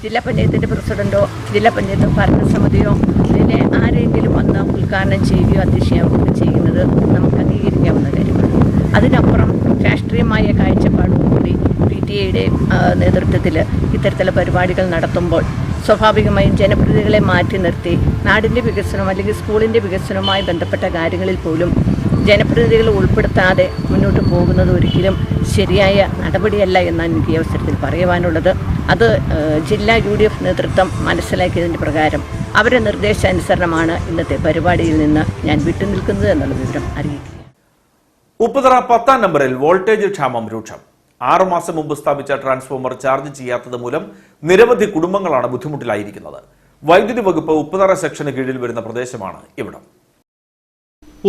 ജില്ലാ പഞ്ചായത്തിന്റെ പ്രസിഡന്റോ ജില്ലാ പഞ്ചായത്ത് ഭരണസമിതിയോ ഇതിനെ ആരെങ്കിലും വന്ന് ഉദ്ഘാടനം ചെയ്യുകയോ അധ്യക്ഷയാവുകയോ ചെയ്യുന്നത് നമുക്ക് അംഗീകരിക്കാവുന്ന കാര്യമാണ്. അതിനപ്പുറം രാഷ്ട്രീയമായ കാഴ്ചപ്പാടോടുകൂടി PTA നേതൃത്വത്തിൽ ഇത്തരത്തിലുള്ള പരിപാടികൾ നടത്തുമ്പോൾ സ്വാഭാവികമായും ജനപ്രതിനിധികളെ മാറ്റി നിർത്തി നാടിൻ്റെ വികസനം അല്ലെങ്കിൽ സ്കൂളിൻ്റെ വികസനവുമായി ബന്ധപ്പെട്ട കാര്യങ്ങളിൽ പോലും ജനപ്രതിനിധികളെ ഉൾപ്പെടുത്താതെ മുന്നോട്ട് പോകുന്നത് ഒരിക്കലും ശരിയായ നടപടിയല്ല എന്നാണ് എനിക്ക് ഈ അവസരത്തിൽ പറയുവാനുള്ളത്. അത് ജില്ലാ UDF നേതൃത്വം മനസ്സിലാക്കിയതിൻ്റെ പ്രകാരം അവരുടെ നിർദ്ദേശാനുസരണമാണ് ഇന്നത്തെ പരിപാടിയിൽ നിന്ന് ഞാൻ വിട്ടുനിൽക്കുന്നത് എന്നുള്ള വിവരം അറിയിക്കുക. ഉപ്പുതറ 10-ാം നമ്പറിൽ വോൾട്ടേജ് ക്ഷാമം രൂക്ഷം. 6 മാസം മുമ്പ് സ്ഥാപിച്ച ട്രാൻസ്ഫോമർ ചാർജ് ചെയ്യാത്തത് മൂലം നിരവധി കുടുംബങ്ങളാണ് ബുദ്ധിമുട്ടിലായിരിക്കുന്നത്. വൈദ്യുതി വകുപ്പ് ഉപ്പുതറ സെക്ഷന് കീഴിൽ വരുന്ന പ്രദേശമാണ് ഇവിടം.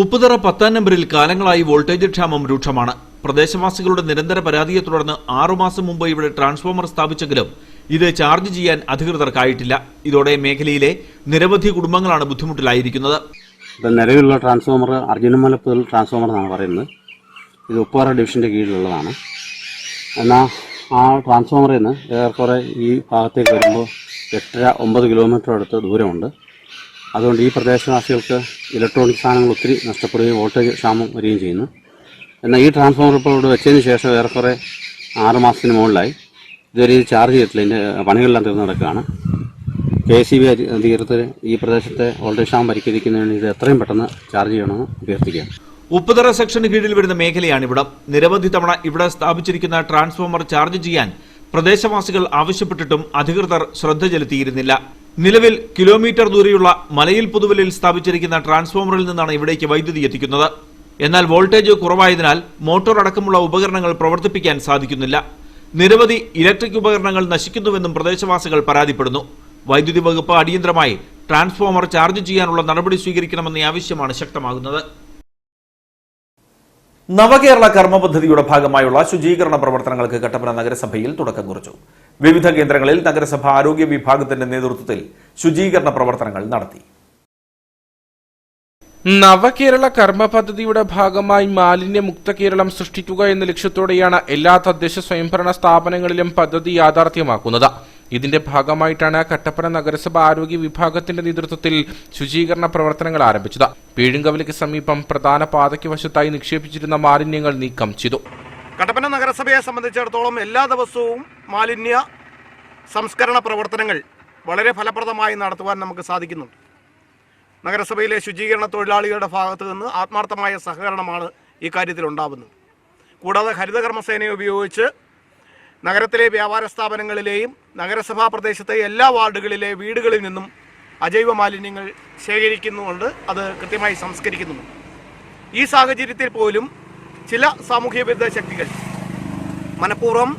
ഉപ്പുതറ 10-ാം നമ്പറിൽ കാലങ്ങളായി വോൾട്ടേജ് ക്ഷാമം രൂക്ഷമാണ്. പ്രദേശവാസികളുടെ നിരന്തര പരാതിയെ തുടർന്ന് 6 മാസം മുമ്പ് ഇവിടെ ട്രാൻസ്ഫോമർ സ്ഥാപിച്ചെങ്കിലും ഇത് ചാർജ് ചെയ്യാൻ അധികൃതർക്കായിട്ടില്ല. ഇതോടെ മേഖലയിലെ നിരവധി കുടുംബങ്ങളാണ് ബുദ്ധിമുട്ടിലായിരിക്കുന്നത്. നിലവിലുള്ള ട്രാൻസ്ഫോമർ അർജുനമലപ്പുഴ ട്രാൻസ്ഫോമർ എന്നാണ് പറയുന്നത്. ഇത് ഉപ്പുതറ ഡിവിഷന്റെ കീഴിലുള്ളതാണ്. എന്നാൽ ആ ട്രാൻസ്ഫോമറിൽ നിന്ന് ഏറെക്കുറെ ഈ ഭാഗത്തേക്ക് വരുമ്പോൾ 8-9 കിലോമീറ്റർ അടുത്ത് ദൂരമുണ്ട്. അതുകൊണ്ട് ഈ പ്രദേശവാസികൾക്ക് ഇലക്ട്രോണിക് സാധനങ്ങൾ ഒത്തിരി നഷ്ടപ്പെടുകയും വോൾട്ടേജ് ക്ഷാമം വരികയും ചെയ്യുന്നു. എന്നാൽ ഈ ട്രാൻസ്ഫോമർ ഇപ്പോൾ ഇവിടെ വെച്ചതിന് ശേഷം ഏറെക്കുറെ 6 മാസത്തിന് മുകളിലായി ഇതുവരെ ഇത് ചാർജ് ചെയ്തിട്ടില്ല. ഇതിൻ്റെ പണികളെല്ലാം തീർന്നു നടക്കുകയാണ്. KSEB അധികൃതർ ഈ പ്രദേശത്തെ വോൾട്ടേജ് ക്ഷാമം പരിഹരിക്കുന്നതിന് ഇത് എത്രയും പെട്ടെന്ന് ചാർജ് ചെയ്യണമെന്ന് അഭ്യർത്ഥിക്കുകയാണ്. ഉപ്പുതറ സെക്ഷന് കീഴിൽ വരുന്ന മേഖലയാണ് ഇവിടം. നിരവധി തവണ ഇവിടെ സ്ഥാപിച്ചിരിക്കുന്ന ട്രാൻസ്ഫോമർ ചാർജ് ചെയ്യാൻ പ്രദേശവാസികൾ ആവശ്യപ്പെട്ടിട്ടും അധികൃതർ ശ്രദ്ധ ചെലുത്തിയിരുന്നില്ല. നിലവിൽ കിലോമീറ്റർ ദൂരെയുള്ള മലയിൽ പുതുവലിൽ സ്ഥാപിച്ചിരിക്കുന്ന ട്രാൻസ്ഫോമറിൽ നിന്നാണ് ഇവിടേക്ക് വൈദ്യുതി എത്തിക്കുന്നത്. എന്നാൽ വോൾട്ടേജ് കുറവായതിനാൽ മോട്ടോർ അടക്കമുള്ള ഉപകരണങ്ങൾ പ്രവർത്തിപ്പിക്കാൻ സാധിക്കുന്നില്ല. നിരവധി ഇലക്ട്രിക് ഉപകരണങ്ങൾ നശിക്കുന്നുവെന്നും പ്രദേശവാസികൾ പരാതിപ്പെടുന്നു. വൈദ്യുതി വകുപ്പ് അടിയന്തരമായി ട്രാൻസ്ഫോമർ ചാർജ് ചെയ്യാനുള്ള നടപടി സ്വീകരിക്കണമെന്ന ആവശ്യമാണ് ശക്തമാകുന്നത്. നവകേരള കർമ്മ പദ്ധതിയുടെ ഭാഗമായുള്ള ശുചീകരണ പ്രവർത്തനങ്ങൾക്ക് കട്ടപ്പന നഗരസഭയിൽ തുടക്കം കുറിച്ചു. വിവിധ കേന്ദ്രങ്ങളിൽ നഗരസഭ ആരോഗ്യ വിഭാഗത്തിന്റെ നേതൃത്വത്തിൽ ശുചീകരണ പ്രവർത്തനങ്ങൾ നടത്തി. നവകേരള കർമ്മ പദ്ധതിയുടെ ഭാഗമായി മാലിന്യമുക്ത കേരളം സൃഷ്ടിക്കുക എന്ന ലക്ഷ്യത്തോടെയാണ് എല്ലാ തദ്ദേശ സ്വയംഭരണ സ്ഥാപനങ്ങളിലും പദ്ധതി യാഥാർത്ഥ്യമാക്കുന്നത്. ഇതിന്റെ ഭാഗമായിട്ടാണ് കട്ടപ്പന നഗരസഭ ആരോഗ്യ വിഭാഗത്തിന്റെ നേതൃത്വത്തിൽ ശുചീകരണ പ്രവർത്തനങ്ങൾ ആരംഭിച്ചത്. പേഴുങ്കവലിക്ക് സമീപം പ്രധാന പാതയ്ക്ക് വശത്തായി നിക്ഷേപിച്ചിരുന്ന മാലിന്യങ്ങൾ നീക്കം ചെയ്തു. കട്ടപ്പന നഗരസഭയെ സംബന്ധിച്ചിടത്തോളം എല്ലാ ദിവസവും മാലിന്യ സംസ്കരണ പ്രവർത്തനങ്ങൾ വളരെ ഫലപ്രദമായി നടത്തുവാൻ നമുക്ക് സാധിക്കുന്നുണ്ട്. നഗരസഭയിലെ ശുചീകരണ തൊഴിലാളികളുടെ ഭാഗത്തു നിന്ന് ആത്മാർത്ഥമായ സഹകരണമാണ് ഈ കാര്യത്തിൽ ഉണ്ടാകുന്നത്. കൂടാതെ ഹരിതകർമ്മസേനയെ ഉപയോഗിച്ച് നഗരത്തിലെ വ്യാപാര സ്ഥാപനങ്ങളിലെയും നഗരസഭാ പ്രദേശത്തെ എല്ലാ വാർഡുകളിലെ വീടുകളിൽ നിന്നും അജൈവ മാലിന്യങ്ങൾ ശേഖരിക്കുന്നുണ്ട്, അത് കൃത്യമായി സംസ്കരിക്കുന്നുണ്ട്. ഈ സാഹചര്യത്തിൽ പോലും ചില സാമൂഹ്യ വിരുദ്ധ ശക്തികൾ മനഃപൂർവ്വം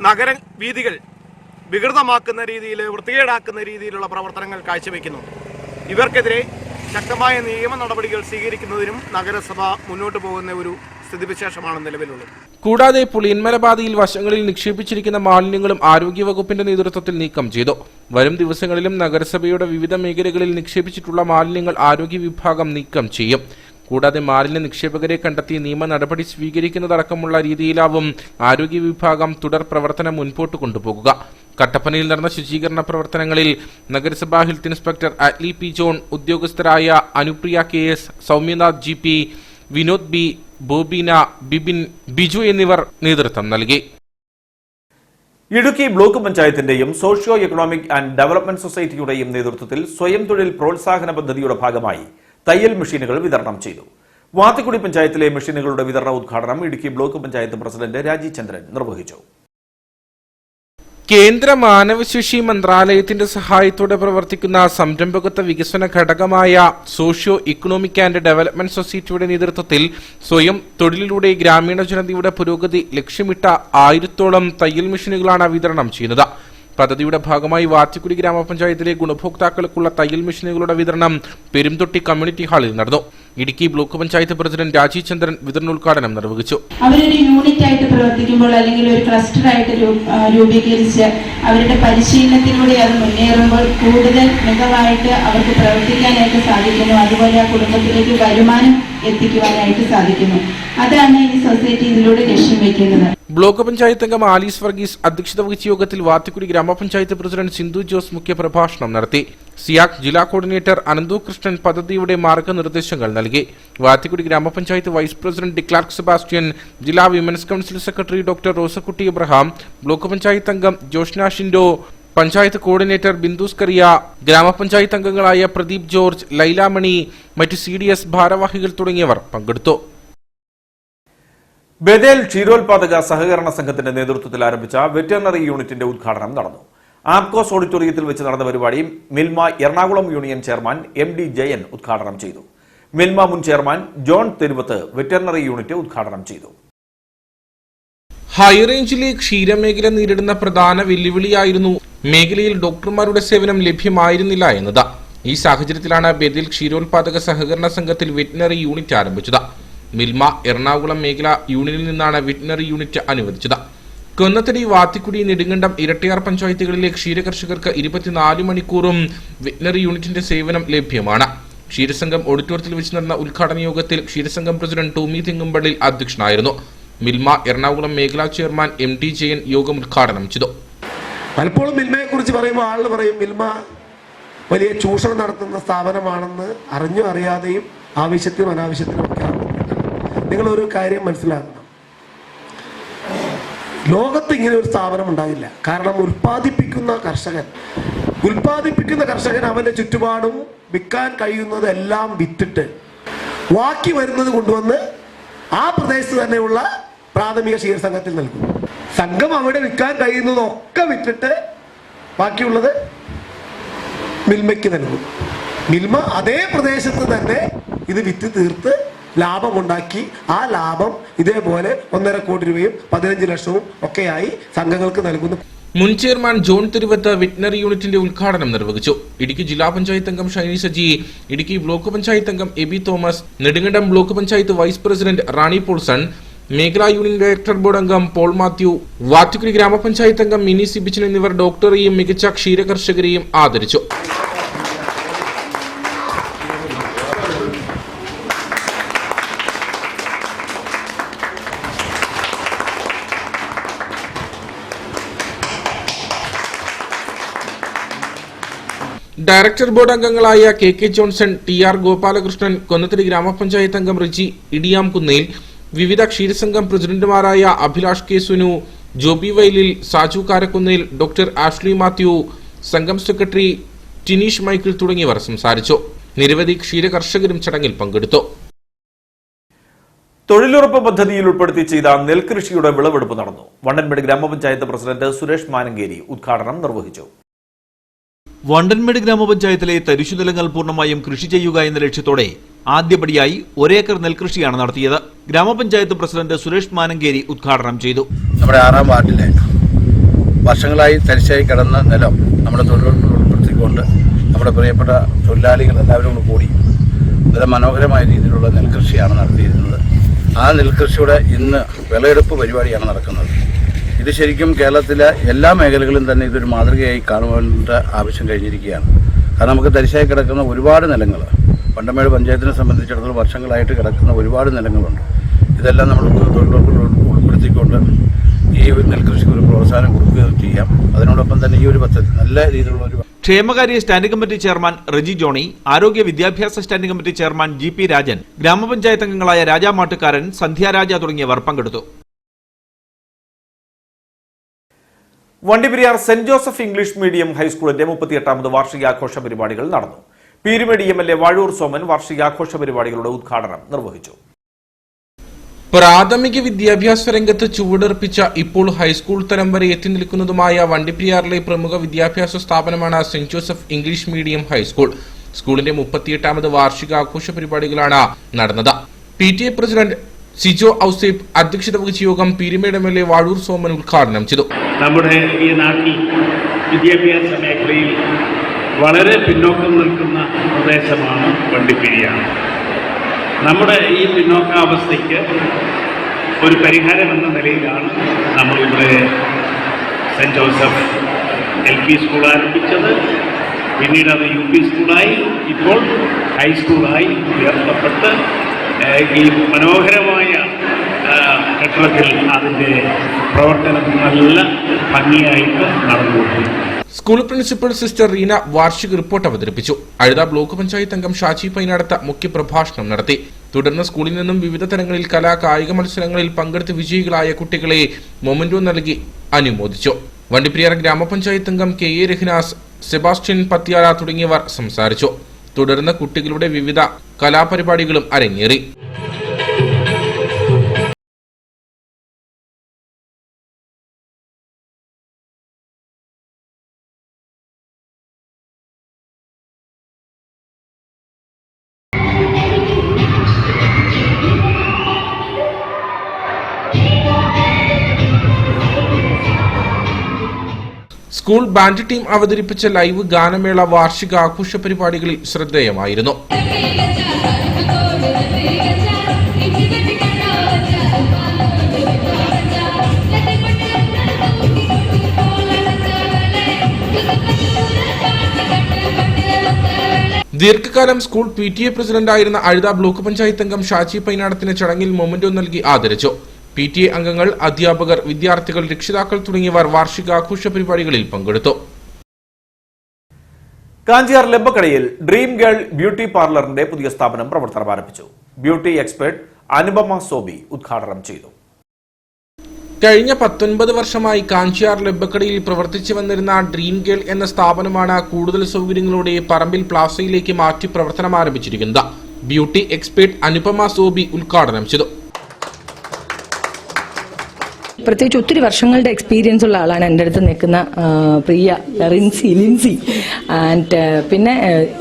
നഗര വീഥികൾ വികൃതമാക്കുന്ന രീതിയിൽ, വൃത്തികേടാക്കുന്ന രീതിയിലുള്ള പ്രവർത്തനങ്ങൾ കാഴ്ചവെക്കുന്നുണ്ട്. ഇവർക്കെതിരെ ശക്തമായ നിയമ നടപടികൾ സ്വീകരിക്കുന്നതിനും നഗരസഭ മുന്നോട്ട് പോകുന്ന ഒരു സ്ഥിതിവിശേഷമാണ് നിലവിലുള്ളത്. കൂടാതെ പുളിയന്മലപാതയിൽ വശങ്ങളിൽ നിക്ഷേപിച്ചിരിക്കുന്ന മാലിന്യങ്ങളും ആരോഗ്യവകുപ്പിന്റെ നേതൃത്വത്തിൽ നീക്കം ചെയ്തു. വരും ദിവസങ്ങളിലും നഗരസഭയുടെ വിവിധ മേഖലകളിൽ നിക്ഷേപിച്ചിട്ടുള്ള മാലിന്യങ്ങൾ ആരോഗ്യ വിഭാഗം നീക്കം ചെയ്യും. കൂടാതെ മാലിന്യ നിക്ഷേപകരെ കണ്ടെത്തി നിയമ നടപടി സ്വീകരിക്കുന്നതടക്കമുള്ള രീതിയിലാവും ആരോഗ്യ വിഭാഗം തുടർ പ്രവർത്തനം മുൻപോട്ട് കൊണ്ടുപോകുക. കട്ടപ്പനയിൽ നടന്ന ശുചീകരണ പ്രവർത്തനങ്ങളിൽ നഗരസഭാ health inspector Atli P John, ഉദ്യോഗസ്ഥരായ Anupriya KS, Soumyanath GP, Vinod B, Bobeena, Bibin, Biju എന്നിവർ നേതൃത്വം നൽകി. ഇടുക്കി ബ്ലോക്ക് പഞ്ചായത്തിന്റെയും സോഷ്യോ എക്കണോമിക് ആൻഡ് ഡെവലപ്മെന്റ് സൊസൈറ്റിയുടെയും നേതൃത്വത്തിൽ സ്വയം തൊഴിൽ പ്രോത്സാഹന പദ്ധതിയുടെ ഭാഗമായി തയ്യൽ മെഷീനുകൾ വിതരണം ചെയ്തു. വാത്തിക്കുടി പഞ്ചായത്തിലെ മെഷീനുകളുടെ വിതരണ ഉദ്ഘാടനം ഇടുക്കി ബ്ലോക്ക് പഞ്ചായത്ത് പ്രസിഡന്റ് രാജി ചന്ദ്രൻ നിർവഹിച്ചു. കേന്ദ്ര മാനവശേഷി മന്ത്രാലയത്തിന്റെ സഹായത്തോടെ പ്രവർത്തിക്കുന്ന സംരംഭകത്വ വികസന ഘടകമായ സോഷ്യോ ഇക്കണോമിക് ആൻഡ് ഡെവലപ്മെന്റ് സൊസൈറ്റിയുടെ നേതൃത്വത്തിൽ സ്വയം തൊഴിലിലൂടെ ഗ്രാമീണ ജനതയുടെ പുരോഗതി ലക്ഷ്യമിട്ട 1000-ഓളം തയ്യൽ മെഷീനുകളാണ് വിതരണം ചെയ്യുന്നത്. പദ്ധതിയുടെ ഭാഗമായി വാത്തിക്കുടി ഗ്രാമപഞ്ചായത്തിലെ ഗുണഭോക്താക്കൾക്കുള്ള തയ്യൽ മെഷീനുകളുടെ വിതരണം പെരുംതൊട്ടി കമ്മ്യൂണിറ്റി ഹാളിൽ നടന്നു. ഇടുക്കി ബ്ലോക്ക് പഞ്ചായത്ത് പ്രസിഡന്റ് രാജീവ് ചന്ദ്രൻ വിതരണോദ്ഘാടനം നിർവഹിച്ചു. അവരൊരു യൂണിറ്റ് ആയിട്ട് പ്രവർത്തിക്കുമ്പോൾ അല്ലെങ്കിൽ ഒരു ക്ലസ്റ്റർ ആയിട്ട് രൂപീകരിച്ച് അവരുടെ പരിശീലനത്തിലൂടെ അത് മുന്നേറുമ്പോൾ കൂടുതൽ മികവായിട്ട് അവർക്ക് പ്രവർത്തിക്കാനായിട്ട് സാധിക്കുന്നു. അതുപോലെ ആ കുടുംബത്തിലേക്ക് വരുമാനം എത്തിക്കുവാനായിട്ട് സാധിക്കുന്നു. അതാണ് ഈ സൊസൈറ്റി ഇതിലൂടെ ലക്ഷ്യം വയ്ക്കുന്നത്. ബ്ലോക്ക് പഞ്ചായത്ത് അംഗം ആലീസ് വർഗീസ് അധ്യക്ഷത വഹിച്ച യോഗത്തിൽ വാത്തിക്കുടി ഗ്രാമപഞ്ചായത്ത് പ്രസിഡന്റ് സിന്ധു ജോസ് മുഖ്യപ്രഭാഷണം നടത്തി. സിയാക് ജില്ലാ കോർഡിനേറ്റർ അനന്തു കൃഷ്ണൻ പദ്ധതിയുടെ മാർഗനിർദ്ദേശങ്ങൾ നൽകി. വാത്തിക്കുടി ഗ്രാമപഞ്ചായത്ത് വൈസ് പ്രസിഡന്റ് ഡിക്ലാർക്ക് സെബാസ്റ്റ്യൻ, ജില്ലാ women's council secretary doctor Rosakutty Abraham, block panchayat അംഗം ജോഷ്ന ഷിൻഡോ, പഞ്ചായത്ത് കോർഡിനേറ്റർ ബിന്ദുസ് കറിയ, ഗ്രാമപഞ്ചായത്ത് അംഗങ്ങളായ പ്രദീപ് ജോർജ്, ലൈലാമണി, മറ്റു CDS ഭാരവാഹികൾ തുടങ്ങിയവർ പങ്കെടുത്തു. ബദേൽ ക്ഷീരോത്പാദക സഹകരണ സംഘത്തിന്റെ നേതൃത്വത്തിൽ ആരംഭിച്ച വെറ്ററിനറി യൂണിറ്റിന്റെ ഉദ്ഘാടനം നടന്നു. ആപ്കോസ് ഓഡിറ്റോറിയത്തിൽ വെച്ച് നടന്ന പരിപാടി Milma Ernakulam union chairman MD Jayan ഉദ്ഘാടനം ചെയ്തു. മിൽമ മുൻ ചെയർമാൻ ജോൺ തെരുവത്ത് വെറ്ററിനറി യൂണിറ്റ് ഉദ്ഘാടനം ചെയ്തു. ഹൈറേഞ്ചിലെ ക്ഷീരമേഖല നേരിടുന്ന പ്രധാന വെല്ലുവിളിയായിരുന്നു മേഖലയിൽ ഡോക്ടർമാരുടെ സേവനം ലഭ്യമായിരുന്നില്ല എന്നത്. ഈ സാഹചര്യത്തിലാണ് ബദേൽ ക്ഷീരോത്പാദക സഹകരണ സംഘത്തിൽ വെറ്റിനറി യൂണിറ്റ് ആരംഭിച്ചത്. മിൽമ എറണാകുളം മേഖല യൂണിയനിൽ നിന്നാണ് വെറ്റിനറി യൂണിറ്റ് അനുവദിച്ചത്. കൊന്നത്തടി, വാത്തിക്കുടി, നെടുങ്കണ്ടം, ഇരട്ടയാർ പഞ്ചായത്തുകളിലെ ക്ഷീരകർഷകർക്ക് 24 മണിക്കൂറും വെറ്റിനറി യൂണിറ്റിന്റെ സേവനം ലഭ്യമാണ്. ക്ഷീരസംഘം ഓഡിറ്റോറിയത്തിൽ വെച്ച് നടന്ന ഉദ്ഘാടന യോഗത്തിൽ ക്ഷീരസംഘം പ്രസിഡന്റ് ടോമി തെങ്ങുംപള്ളിൽ അധ്യക്ഷനായിരുന്നു. മിൽമ എറണാകുളം മേഖലാ ചെയർമാൻ MD ജയൻ യോഗം ഉദ്ഘാടനം ചെയ്തു. പലപ്പോഴും മിൽമയെ കുറിച്ച് പറയുമ്പോൾ ആളുകൾ പറയും മിൽമ വലിയ ചൂഷണം നടത്തുന്ന സ്ഥാപനമാണെന്ന് അറിഞ്ഞോ അറിയാതെയും ആവശ്യത്തിനും അനാവശ്യത്തിനും ഒക്കെ. നിങ്ങളൊരു കാര്യം മനസ്സിലാക്കണം, ലോകത്ത് ഇങ്ങനെ ഒരു സ്ഥാപനം ഉണ്ടാവില്ല. കാരണം ഉൽപ്പാദിപ്പിക്കുന്ന കർഷകൻ അവന്റെ ചുറ്റുപാടും വിൽക്കാൻ കഴിയുന്നതെല്ലാം വിറ്റിട്ട് ബാക്കി വരുന്നത് കൊണ്ടുവന്ന് ആ പ്രദേശത്ത് തന്നെയുള്ള പ്രാഥമിക ക്ഷീര സംഘത്തിൽ നൽകും. സംഘം അവിടെ വിൽക്കാൻ കഴിയുന്നതൊക്കെ വിറ്റിട്ട് ബാക്കിയുള്ളത് മിൽമയ്ക്ക് നൽകും. മിൽമ അതേ പ്രദേശത്ത് തന്നെ ഇത് വിറ്റ് തീർത്ത് ലാഭമുണ്ടാക്കി ആ ലാഭം ഇതേപോലെ 1.5 കോടി രൂപയും 15 ലക്ഷവും ഒക്കെയായി സംഘങ്ങൾക്ക് നൽകുന്നു. മുൻ ചെയർമാൻ ജോൺ തിരുവത്ത് വെറ്റിനറി യൂണിറ്റിന്റെ ഉദ്ഘാടനം നിർവഹിച്ചു. ഇടുക്കി ജില്ലാ പഞ്ചായത്ത് അംഗം ഷൈനി സജി, ഇടുക്കി ബ്ലോക്ക് പഞ്ചായത്ത് അംഗം Aby Thomas, Nedumkandam block panchayat vice president Rani Paulson, മേഖലാ യൂണിയൻ ഡയറക്ടർ ബോർഡ് അംഗം പോൾ മാത്യു, വാത്തിക്കുടി ഗ്രാമപഞ്ചായത്ത് അംഗം മിനി സിബിച്ചൻ എന്നിവർ ഡോക്ടറെയും മികച്ച ക്ഷീരകർഷകരെയും ആദരിച്ചു. ഡയറക്ടർ ബോർഡ് അംഗങ്ങളായ KK ജോൺസൺ, TR ഗോപാലകൃഷ്ണൻ, കൊന്നത്തടി ഗ്രാമപഞ്ചായത്ത് അംഗം റിജി ഇടിയാം കുന്നേൽ, വിവിധ ക്ഷീരസംഘം പ്രസിഡന്റുമാരായ അഭിലാഷ് K. സുനു, ജോബി വൈലിൽ, സാജു കാരക്കുന്നേൽ, ഡോക്ടർ ആഷ്ലി മാത്യു, സംഘം സെക്രട്ടറി ടിനീഷ് മൈക്കിൾ തുടങ്ങിയവർ സംസാരിച്ചു. നിരവധി ക്ഷീരകർഷകരും ചടങ്ങിൽ പങ്കെടുത്തു. തൊഴിലുറപ്പ് പദ്ധതിയിൽ ഉൾപ്പെടുത്തി ചെയ്ത നെൽകൃഷിയുടെ വിളവെടുപ്പ് നടന്നു. വണ്ടൻമേട് ഗ്രാമപഞ്ചായത്ത് പ്രസിഡന്റ് സുരേഷ് മാനങ്കേരി ഉദ്ഘാടനം നിർവഹിച്ചു. വണ്ടൻമേട് ഗ്രാമപഞ്ചായത്തിലെ തരിശുനിലങ്ങൾ പൂർണ്ണമായും കൃഷി ചെയ്യുക എന്ന ലക്ഷ്യത്തോടെ ആദ്യപടിയായി 1 ഏക്കർ നെൽകൃഷിയാണ് നടത്തിയത്. ഗ്രാമപഞ്ചായത്ത് പ്രസിഡന്റ് സുരേഷ് മാനങ്കേരി ഉദ്ഘാടനം ചെയ്തു. നമ്മുടെ 6-ാം വാർഡിലെ വർഷങ്ങളായി തരിശായി കിടന്ന നിലം നമ്മുടെ തൊഴിലുറപ്പിൽ ഉൾപ്പെടുത്തിക്കൊണ്ട് നമ്മുടെ പ്രിയപ്പെട്ട തൊഴിലാളികൾ എല്ലാവരും കൂടി വളരെ മനോഹരമായ രീതിയിലുള്ള നെൽകൃഷിയാണ് നടത്തിയിരുന്നത്. ആ നെൽകൃഷിയുടെ ഇന്ന് വിളവെടുപ്പ് പരിപാടിയാണ് നടക്കുന്നത്. ഇത് ശരിക്കും കേരളത്തിലെ എല്ലാ മേഖലകളിലും തന്നെ ഇതൊരു മാതൃകയായി കാണുവാനുള്ള ആവശ്യം കഴിഞ്ഞിരിക്കുകയാണ്. കാരണം നമുക്ക് തരിശായി കിടക്കുന്ന ഒരുപാട് നിലങ്ങൾ, വണ്ടൻമേട് പഞ്ചായത്തിനെ സംബന്ധിച്ചിടത്തോളം വർഷങ്ങളായിട്ട് കിടക്കുന്ന ഒരുപാട് നിലങ്ങളുണ്ട്. ഇതെല്ലാം നമ്മൾ തൊഴിലുറപ്പിൽ ഉൾപ്പെടുത്തിക്കൊണ്ട് ഈ നെൽകൃഷിക്ക് ഒരു പ്രോത്സാഹനം കൊടുക്കുകയും ചെയ്യാം. അതിനോടൊപ്പം തന്നെ ഈ ഒരു പദ്ധതി നല്ല രീതിയിലുള്ള ഒരു ക്ഷേമകാര്യ standing committee chairman Reji Johny, ആരോഗ്യ വിദ്യാഭ്യാസ standing committee chairman GP Rajan, ഗ്രാമപഞ്ചായത്ത് അംഗങ്ങളായ രാജാ മാട്ടുകാരൻ, സന്ധ്യാരാജ തുടങ്ങിയവർ പങ്കെടുത്തു. Vandiperiyar Saint Joseph English medium ഹൈസ്കൂളിന്റെ 38ാമത് വാർഷികാഘോഷ പരിപാടികൾ നടന്നു. പീരുമേട് MLA വാഴൂർ സോമൻ വാർഷികാഘോഷ പരിപാടികളുടെ ഉദ്ഘാടനം നിർവഹിച്ചു. പ്രാഥമിക വിദ്യാഭ്യാസ രംഗത്ത് ചുവടുറപ്പിച്ച ഇപ്പോൾ ഹൈസ്കൂൾ തലം വരെ എത്തി നിൽക്കുന്നതുമായ വണ്ടിപ്പെരിയാറിലെ പ്രമുഖ വിദ്യാഭ്യാസ സ്ഥാപനമാണ് saint Joseph English medium high school. സ്കൂളിന്റെ 38ാമത് വാർഷികാഘോഷ പരിപാടികളാണ് നടന്നത്. PTA പ്രസിഡന്റ് സിജോ ഔസേപ്പ് അധ്യക്ഷത വഹിച്ച യോഗം പീരുമേട് MLA വാഴൂർ സോമൻ ഉദ്ഘാടനം ചെയ്തു. നമ്മുടെ ഈ നാട്ടിൽ വിദ്യാഭ്യാസ മേഖലയിൽ വളരെ പിന്നോക്കം നിൽക്കുന്ന പ്രദേശമാണ് വണ്ടിപ്പെരിയാർ. നമ്മുടെ ഈ പിന്നോക്കാവസ്ഥയ്ക്ക് ഒരു പരിഹാരം എന്ന നിലയിലാണ് നമ്മളിവിടെ സെൻറ്റ് ജോസഫ് LP സ്കൂൾ ആരംഭിച്ചത്. പിന്നീട് അത് UP സ്കൂളായി, ഇപ്പോൾ ഹൈസ്കൂളായി ഉയർത്തപ്പെട്ട് ഈ മനോഹരമായ കെട്ടിടത്തിൽ അതിൻ്റെ പ്രവർത്തനം നല്ല ഭംഗിയായിട്ട് നടന്നുകൊണ്ടിരിക്കുന്നു. സ്കൂൾ പ്രിൻസിപ്പൽ സിസ്റ്റർ റീന വാർഷിക റിപ്പോർട്ട് അവതരിപ്പിച്ചു. അഴുത ബ്ലോക്ക് പഞ്ചായത്ത് അംഗം ഷാജി പൈനാടത്ത് മുഖ്യപ്രഭാഷണം നടത്തി. തുടർന്ന് സ്കൂളിൽ നിന്നും വിവിധ തരങ്ങളിൽ കായിക മത്സരങ്ങളിൽ പങ്കെടുത്ത് വിജയികളായ കുട്ടികളെ മൊമെന്റോ നൽകി അനുമോദിച്ചു. വണ്ടിപ്പെരിയാർ ഗ്രാമപഞ്ചായത്ത് അംഗം KA രഹ്നാസ്, സെബാസ്റ്റ്യൻ പത്യാല തുടങ്ങിയവർ സംസാരിച്ചു. തുടർന്ന് കുട്ടികളുടെ വിവിധ കലാപരിപാടികളും അരങ്ങേറി. സ്കൂൾ ബാൻഡ് ടീം അവതരിപ്പിച്ച ലൈവ് ഗാനമേള വാർഷികാഘോഷ പരിപാടികളിൽ ശ്രദ്ധേയമായിരുന്നു. ദീർഘകാലം സ്കൂൾ PTA പ്രസിഡന്റായിരുന്ന അഴുത ബ്ലോക്ക് പഞ്ചായത്ത് അംഗം ഷാജി പൈനാടത്തിന് ചടങ്ങിൽ മൊമെന്റോ നൽകി ആദരിച്ചു. PTA അംഗങ്ങൾ, അധ്യാപകർ, വിദ്യാർത്ഥികൾ, രക്ഷിതാക്കൾ തുടങ്ങിയവർ വാർഷികാഘോഷ പരിപാടികളിൽ പങ്കെടുത്തു. കാഞ്ചിയാർ ലബ്ബക്കടയിൽ ഡ്രീം ഗേൾ ബ്യൂട്ടി പാർലറിന്റെ പുതിയ സ്ഥാപനം പ്രവർത്തനം ആരംഭിച്ചു. ബ്യൂട്ടി എക്സ്പെർട്ട് അനുപമ സോബി ഉദ്ഘാടനം ചെയ്തു. കഴിഞ്ഞ 19 വർഷമായി കാഞ്ചിയാർ ലബ്ബക്കടയിൽ പ്രവർത്തിച്ചു വന്നിരുന്ന ഡ്രീം ഗേൾ എന്ന സ്ഥാപനമാണ് കൂടുതൽ സൗകര്യങ്ങളോടെ പറമ്പിൽ പ്ലാസയിലേക്ക് മാറ്റി പ്രവർത്തനം ആരംഭിച്ചിരിക്കുന്നത്. ബ്യൂട്ടി എക്സ്പെർട്ട് അനുപമ സോബി ഉദ്ഘാടനം ചെയ്തു. പ്രത്യേകിച്ച് ഒത്തിരി വർഷങ്ങളുടെ എക്സ്പീരിയൻസ് ഉള്ള ആളാണ് എൻ്റെ അടുത്ത് നിൽക്കുന്ന പ്രിയ ലിൻസി. ആൻഡ് പിന്നെ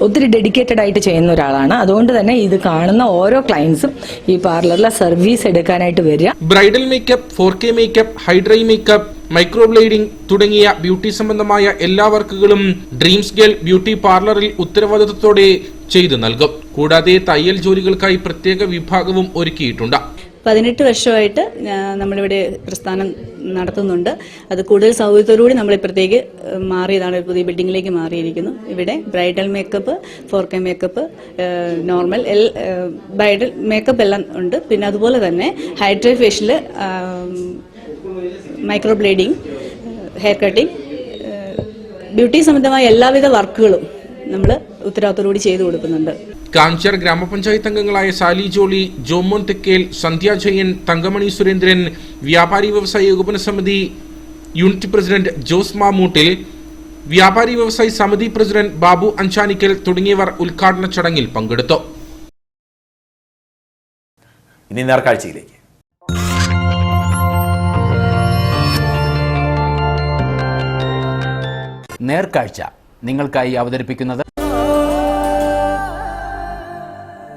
ഒത്തിരി ഡെഡിക്കേറ്റഡ് ആയിട്ട് ചെയ്യുന്ന ഒരാളാണ്. അതുകൊണ്ട് തന്നെ ഇത് കാണുന്ന ഓരോ ക്ലയൻസും ഈ പാർലറിലെ സർവീസ് എടുക്കാനായിട്ട് വരിക. ബ്രൈഡൽ മേക്കപ്പ്, 4K മേക്കപ്പ്, ഹൈഡ്രൈ മേക്കപ്പ്, മൈക്രോബ്ലേഡിംഗ് തുടങ്ങിയ ബ്യൂട്ടി സംബന്ധമായ എല്ലാ വർക്കുകളും ഡ്രീംസ് ഗേൾ ബ്യൂട്ടി പാർലറിൽ ഉത്തരവാദിത്തത്തോടെ ചെയ്തു നൽകും. കൂടാതെ തയ്യൽ ജോലികൾക്കായി പ്രത്യേക വിഭാഗവും ഒരുക്കിയിട്ടുണ്ട്. 18 വർഷമായിട്ട് നമ്മളിവിടെ പ്രസ്ഥാനം നടത്തുന്നുണ്ട്. അത് കൂടുതൽ സൗകര്യത്തോടുകൂടി നമ്മളിപ്പോഴത്തേക്ക് മാറിയതാണ്, പുതിയ ബിൽഡിങ്ങിലേക്ക് മാറിയിരിക്കുന്നു. ഇവിടെ bridal makeup, 4K makeup, normal bridal makeup എല്ലാം ഉണ്ട്. പിന്നെ അതുപോലെ തന്നെ ഹൈഡ്രൈ facial, microblading, hair cutting, beauty സംബന്ധമായ എല്ലാവിധ വർക്കുകളും നമ്മൾ ഉത്തരവാദിത്തോടുകൂടി ചെയ്തു കൊടുക്കുന്നുണ്ട്. കാഞ്ചിയാർ ഗ്രാമപഞ്ചായത്ത് അംഗങ്ങളായ സാലി ജോളി, ജോമോൻ തെക്കേൽ, സന്ധ്യ ജയൻ, തങ്കമണി സുരേന്ദ്രൻ, വ്യാപാരി വ്യവസായി ഏകോപന സമിതി യൂണിറ്റ് പ്രസിഡന്റ് ജോസ് മാമൂട്ടിൽ, വ്യാപാരി വ്യവസായി സമിതി പ്രസിഡന്റ് ബാബു അഞ്ചാനിക്കൽ തുടങ്ങിയവർ ഉദ്ഘാടന ചടങ്ങിൽ പങ്കെടുത്തു. ഇനി നേർക്കാഴ്ചയിലേക്ക്. നേർക്കാഴ്ച നിങ്ങൾക്കായി അവതരിപ്പിക്കുന്നത്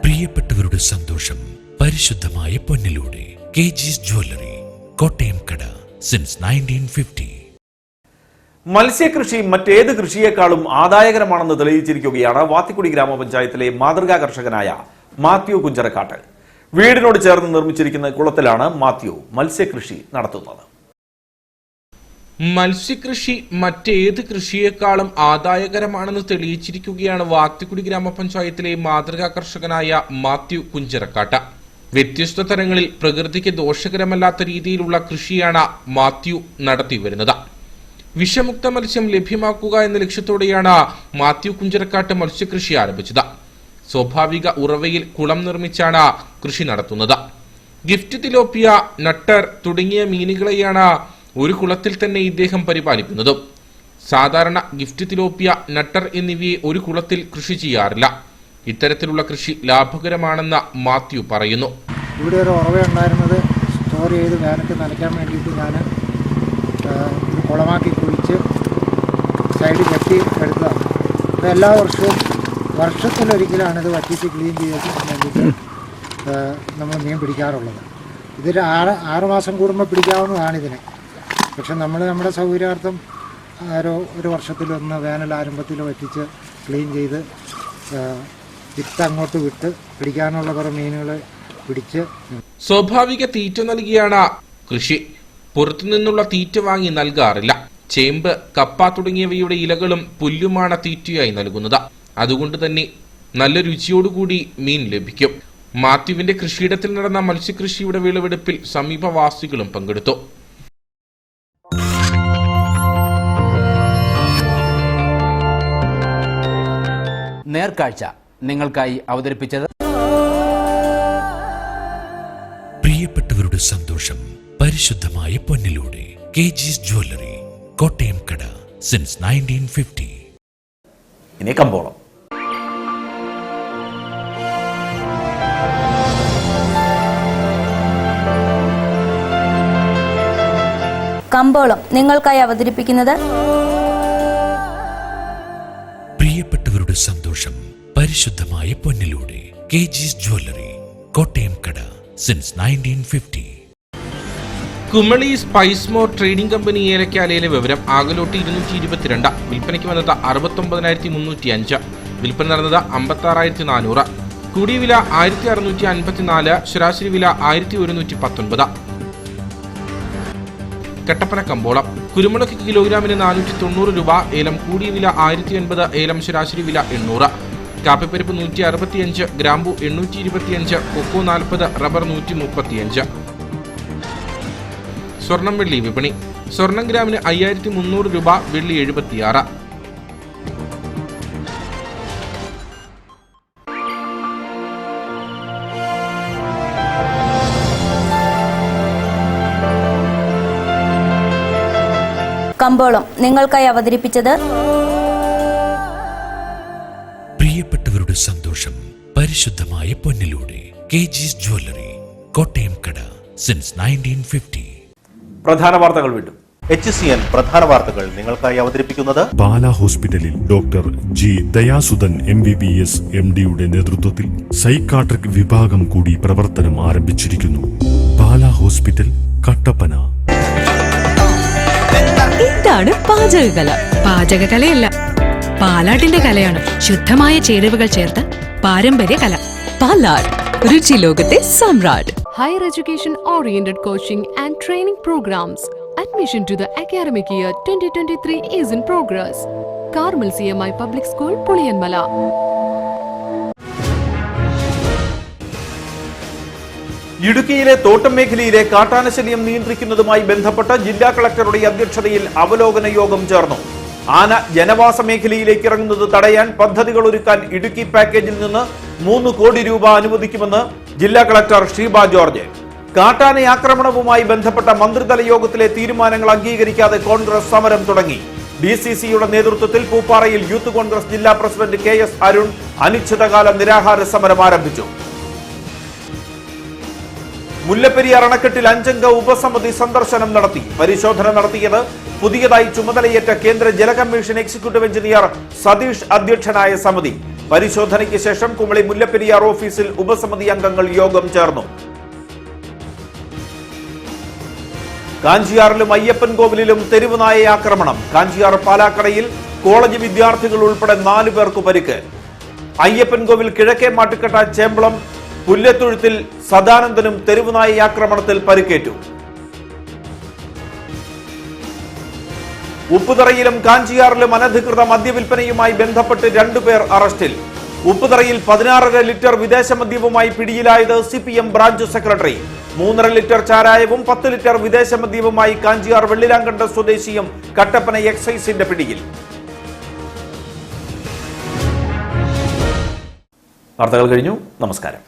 പ്രിയപ്പെട്ടവരുടെ സന്തോഷം പരിശുദ്ധമായ പൊന്നിലൂടെ KG's ജ്വല്ലറി, കോട്ടയം കട, സിൻസ് 1950. മത്സ്യകൃഷി മറ്റേത് കൃഷിയേക്കാളും ആദായകരമാണെന്ന് തെളിയിച്ചിരിക്കുകയാണ് വാത്തിക്കുടി ഗ്രാമപഞ്ചായത്തിലെ മാതൃകാ കർഷകനായ മാത്യു കുഞ്ചരക്കാട്ട്. വീടിനോട് ചേർന്ന് നിർമ്മിച്ചിരിക്കുന്ന കുളത്തിലാണ് മാത്യു മത്സ്യകൃഷി നടത്തുന്നത്. മത്സ്യകൃഷി മറ്റേത് കൃഷിയേക്കാളും ആദായകരമാണെന്ന് തെളിയിച്ചിരിക്കുകയാണ് വാത്തിക്കുടി ഗ്രാമപഞ്ചായത്തിലെ മാതൃകാ കർഷകനായ മാത്യു കുഞ്ചരക്കാട്ട്. വ്യത്യസ്ത തരങ്ങളിൽ പ്രകൃതിക്ക് ദോഷകരമല്ലാത്ത രീതിയിലുള്ള കൃഷിയാണ് മാത്യു നടത്തിവരുന്നത്. വിഷമുക്ത മത്സ്യം ലഭ്യമാക്കുക എന്ന ലക്ഷ്യത്തോടെയാണ് മാത്യു കുഞ്ചരക്കാട്ട് മത്സ്യകൃഷി ആരംഭിച്ചത്. സ്വാഭാവിക ഉറവയിൽ കുളം നിർമ്മിച്ചാണ് കൃഷി നടത്തുന്നത്. ഗിഫ്റ്റ് തിലോപ്പിയ, നട്ടർ തുടങ്ങിയ മീനുകളെയാണ് ഒരു കുളത്തിൽ തന്നെ ഇദ്ദേഹം പരിപാലിക്കുന്നത്. സാധാരണ ഗിഫ്റ്റ് തിലോപ്പിയ, നട്ടർ എന്നിവയെ ഒരു കുളത്തിൽ കൃഷി ചെയ്യാറില്ല. ഇത്തരത്തിലുള്ള കൃഷി ലാഭകരമാണെന്ന് മാത്യു പറയുന്നു. ഇവിടെ ഒരു ഉറവ ഉണ്ടായിരുന്നത് സ്റ്റോർ ചെയ്ത് വേനൽക്ക് നനയ്ക്കാൻ വേണ്ടിയിട്ട് ഞാൻ ഒരു കുളമാക്കി കുഴിച്ച് സൈഡ് കെട്ടി എടുത്തതാണ്. അപ്പോൾ എല്ലാ വർഷവും വർഷത്തിലൊരിക്കലാണ് ഇത് വറ്റിച്ച് ക്ലീൻ ചെയ്യാൻ വേണ്ടിയിട്ട് നമ്മൾ മീൻ പിടിക്കാറുള്ളത്. ഇതൊരു 6 മാസം കൂടുമ്പോൾ പിടിക്കാവുന്നതാണ് ഇതിനെ. പക്ഷെ നമ്മൾ നമ്മുടെ സൗകര്യാർത്ഥം ഒരു വർഷത്തിലൊന്ന് വേനൽ ആരംഭത്തിൽ വറ്റിച്ച് ക്ലീൻ ചെയ്ത് വിത്ത് അങ്ങോട്ട് വിട്ട് പിടിക്കാനുള്ള കുറേ മീനുകൾ പിടിച്ച്. സ്വാഭാവിക തീറ്റ നൽകിയാണ് കൃഷി. പുറത്തുനിന്നുള്ള തീറ്റ വാങ്ങി നൽകാറില്ല. ചേമ്പ്, കപ്പ തുടങ്ങിയവയുടെ ഇലകളും പുല്ലുമാണ് തീറ്റയായി നൽകുന്നത്. അതുകൊണ്ട് തന്നെ നല്ല രുചിയോടുകൂടി മീൻ ലഭിക്കും. മാത്യുവിന്റെ കൃഷിയിടത്തിൽ നടന്ന മത്സ്യകൃഷിയുടെ വിളവെടുപ്പിൽ സമീപവാസികളും പങ്കെടുത്തു. നേർക്കാഴ്ച നിങ്ങൾക്കായി അവതരിപ്പിച്ചത് പ്രിയപ്പെട്ടവരുടെ സന്തോഷം പരിശുദ്ധമായ പൊന്നിലൂടെ KG's ജ്വല്ലറി, കോട്ടയം കട, സിൻസ് 1950. ഇനി കമ്പോളം. കമ്പോളം നിങ്ങൾക്കായി അവതരിപ്പിക്കുന്നത് പ്രിയപ്പെട്ടവരുടെ സന്തോഷം പരിശുദ്ധമായ പൊന്നിലൂടെ KG's ജ്വല്ലറി, കോട്ടയം കട, സിൻസ് 1950. കുമളി സ്പൈസ്മോർ ട്രേഡിംഗ് കമ്പനി ഏലക്കാലയിലെ വിവരം. ആകലോട്ട് 222, വിൽപ്പനയ്ക്ക് വന്നത് 69,305, വിൽപ്പന നടന്നത് 56,400, കൂടിയ വില 1,654, ശരാശരി വില 1,119. കട്ടപ്പന കമ്പോളം. കുരുമുളക് കിലോഗ്രാമിന് 490 രൂപ, ഏലം കൂടിയ വില 1080, ഏലം ശരാശരി വില 800. കാപ്പിപ്പരിപ്പ് 165, ഗ്രാമ്പു 825, കൊക്കോ 40, റബ്ബർ 135. സ്വർണം വെള്ളി വിപണി. സ്വർണം ഗ്രാമിന് 5,300 രൂപ, വെള്ളി 76. കമ്പോളം നിങ്ങൾക്കായി അവതരിപ്പിച്ചത് പ്രിയപ്പെട്ടവരുടെ സന്തോഷം പരിശുദ്ധമായ പൊന്നിലൂടെ KG's ജ്വല്ലറി, കോട്ടയം കട, സിൻസ് 1950. പ്രധാന വാർത്തകൾ വീണ്ടും. HCN പ്രധാന വാർത്തകൾ നിങ്ങൾക്കായി അവതരിപ്പിക്കുന്നത് പാല ഹോസ്പിറ്റലിൽ ഡോക്ടർ G. ദയാസുധൻ MBBS MD-യുടെ നേതൃത്വത്തിൽ സൈക്കാട്രിക് വിഭാഗം കൂടി പ്രവർത്തനം ആരംഭിച്ചിരിക്കുന്നു. പാല ഹോസ്പിറ്റൽ, കട്ടപ്പന. എന്താണ് പാചകകല? പാചകകലയല്ല, പാലാട്ടിന്റെ കലയാണ്. ശുദ്ധമായ ചേരുവകൾ ചേർത്ത് പാരമ്പര്യ കല. പാലാട്, രുചി ലോകത്തെ സമ്രാട്ട്. Higher education oriented coaching and training programs. Admission to the academic year 2023 is in progress. Carmel CMI Public School, Puliyanmala. ഇടുക്കിയിലെ തോട്ടം മേഖലയിലെ കാട്ടാനശല്യം നിയന്ത്രിക്കുന്നതുമായി ബന്ധപ്പെട്ട് ജില്ലാ കളക്ടറുടെ അധ്യക്ഷതയിൽ അവലോകന യോഗം ചേർന്നു. ആന ജനവാസ മേഖലയിലേക്ക് ഇറങ്ങുന്നത് തടയാൻ പദ്ധതികൾ ഒരുക്കാൻ ഇടുക്കി പാക്കേജിൽ നിന്ന് 3 കോടി രൂപ അനുവദിക്കുമെന്ന് ജില്ലാ കളക്ടർ ഷീബ ജോർജ്. കാട്ടാന ആക്രമണവുമായി ബന്ധപ്പെട്ട മന്ത്രിതല യോഗത്തിലെ തീരുമാനങ്ങൾ അംഗീകരിക്കാതെ കോൺഗ്രസ് സമരം തുടങ്ങി. DCCയുടെ നേതൃത്വത്തിൽ പൂപ്പാറയിൽ യൂത്ത് കോൺഗ്രസ് ജില്ലാ പ്രസിഡന്റ് KS അരുൺ അനിശ്ചിതകാല നിരാഹാര സമരം ആരംഭിച്ചു. മുല്ലപ്പെരിയാർ അണക്കെട്ടിൽ 5-അംഗ ഉപസമിതി സന്ദർശനം നടത്തി. പരിശോധന നടത്തിയത് പുതിയതായി ചുമതലയേറ്റ കേന്ദ്ര ജല കമ്മീഷൻ എക്സിക്യൂട്ടീവ് എഞ്ചിനീയർ സതീഷ് അധ്യക്ഷനായ സമിതി. പരിശോധനയ്ക്ക് ശേഷം കുമളി മുല്ലപ്പെരിയാർ ഓഫീസിൽ ഉപസമിതി അംഗങ്ങൾ യോഗം ചേർന്നു. കാഞ്ചിയാറിലും അയ്യപ്പൻ കോവിലിലും തെരുവുനായ ആക്രമണം. കാഞ്ചിയാർ പാലാക്കടയിൽ കോളേജ് വിദ്യാർത്ഥികൾ ഉൾപ്പെടെ 4 പേർക്ക് പരിക്ക്. അയ്യപ്പൻ കോവിൽ കിഴക്കേ മാട്ടുക്കട്ട ചേമ്പളം പുല്ലത്തൊഴുത്തിൽ സദാനന്ദനും തെരുവുനായ ആക്രമണത്തിൽ പരിക്കേറ്റു. ഉപ്പുതറയിലും കാഞ്ചിയാറിലും അനധികൃത മദ്യവിൽപ്പനയുമായി ബന്ധപ്പെട്ട് 2 പേർ അറസ്റ്റിൽ. ഉപ്പുതറയിൽ 16.5 ലിറ്റർ വിദേശ മദ്യവുമായി പിടിയിലായത് CPM ബ്രാഞ്ച് സെക്രട്ടറി. 3.5 ലിറ്റർ ചാരായവും 10 ലിറ്റർ വിദേശ മദ്യവുമായി കാഞ്ചിയാർ വെള്ളിലാങ്കണ്ട സ്വദേശിയും കട്ടപ്പന എക്സൈസിന്റെ പിടിയിൽ. വാർത്തകൾ കഴിഞ്ഞു. നമസ്കാരം.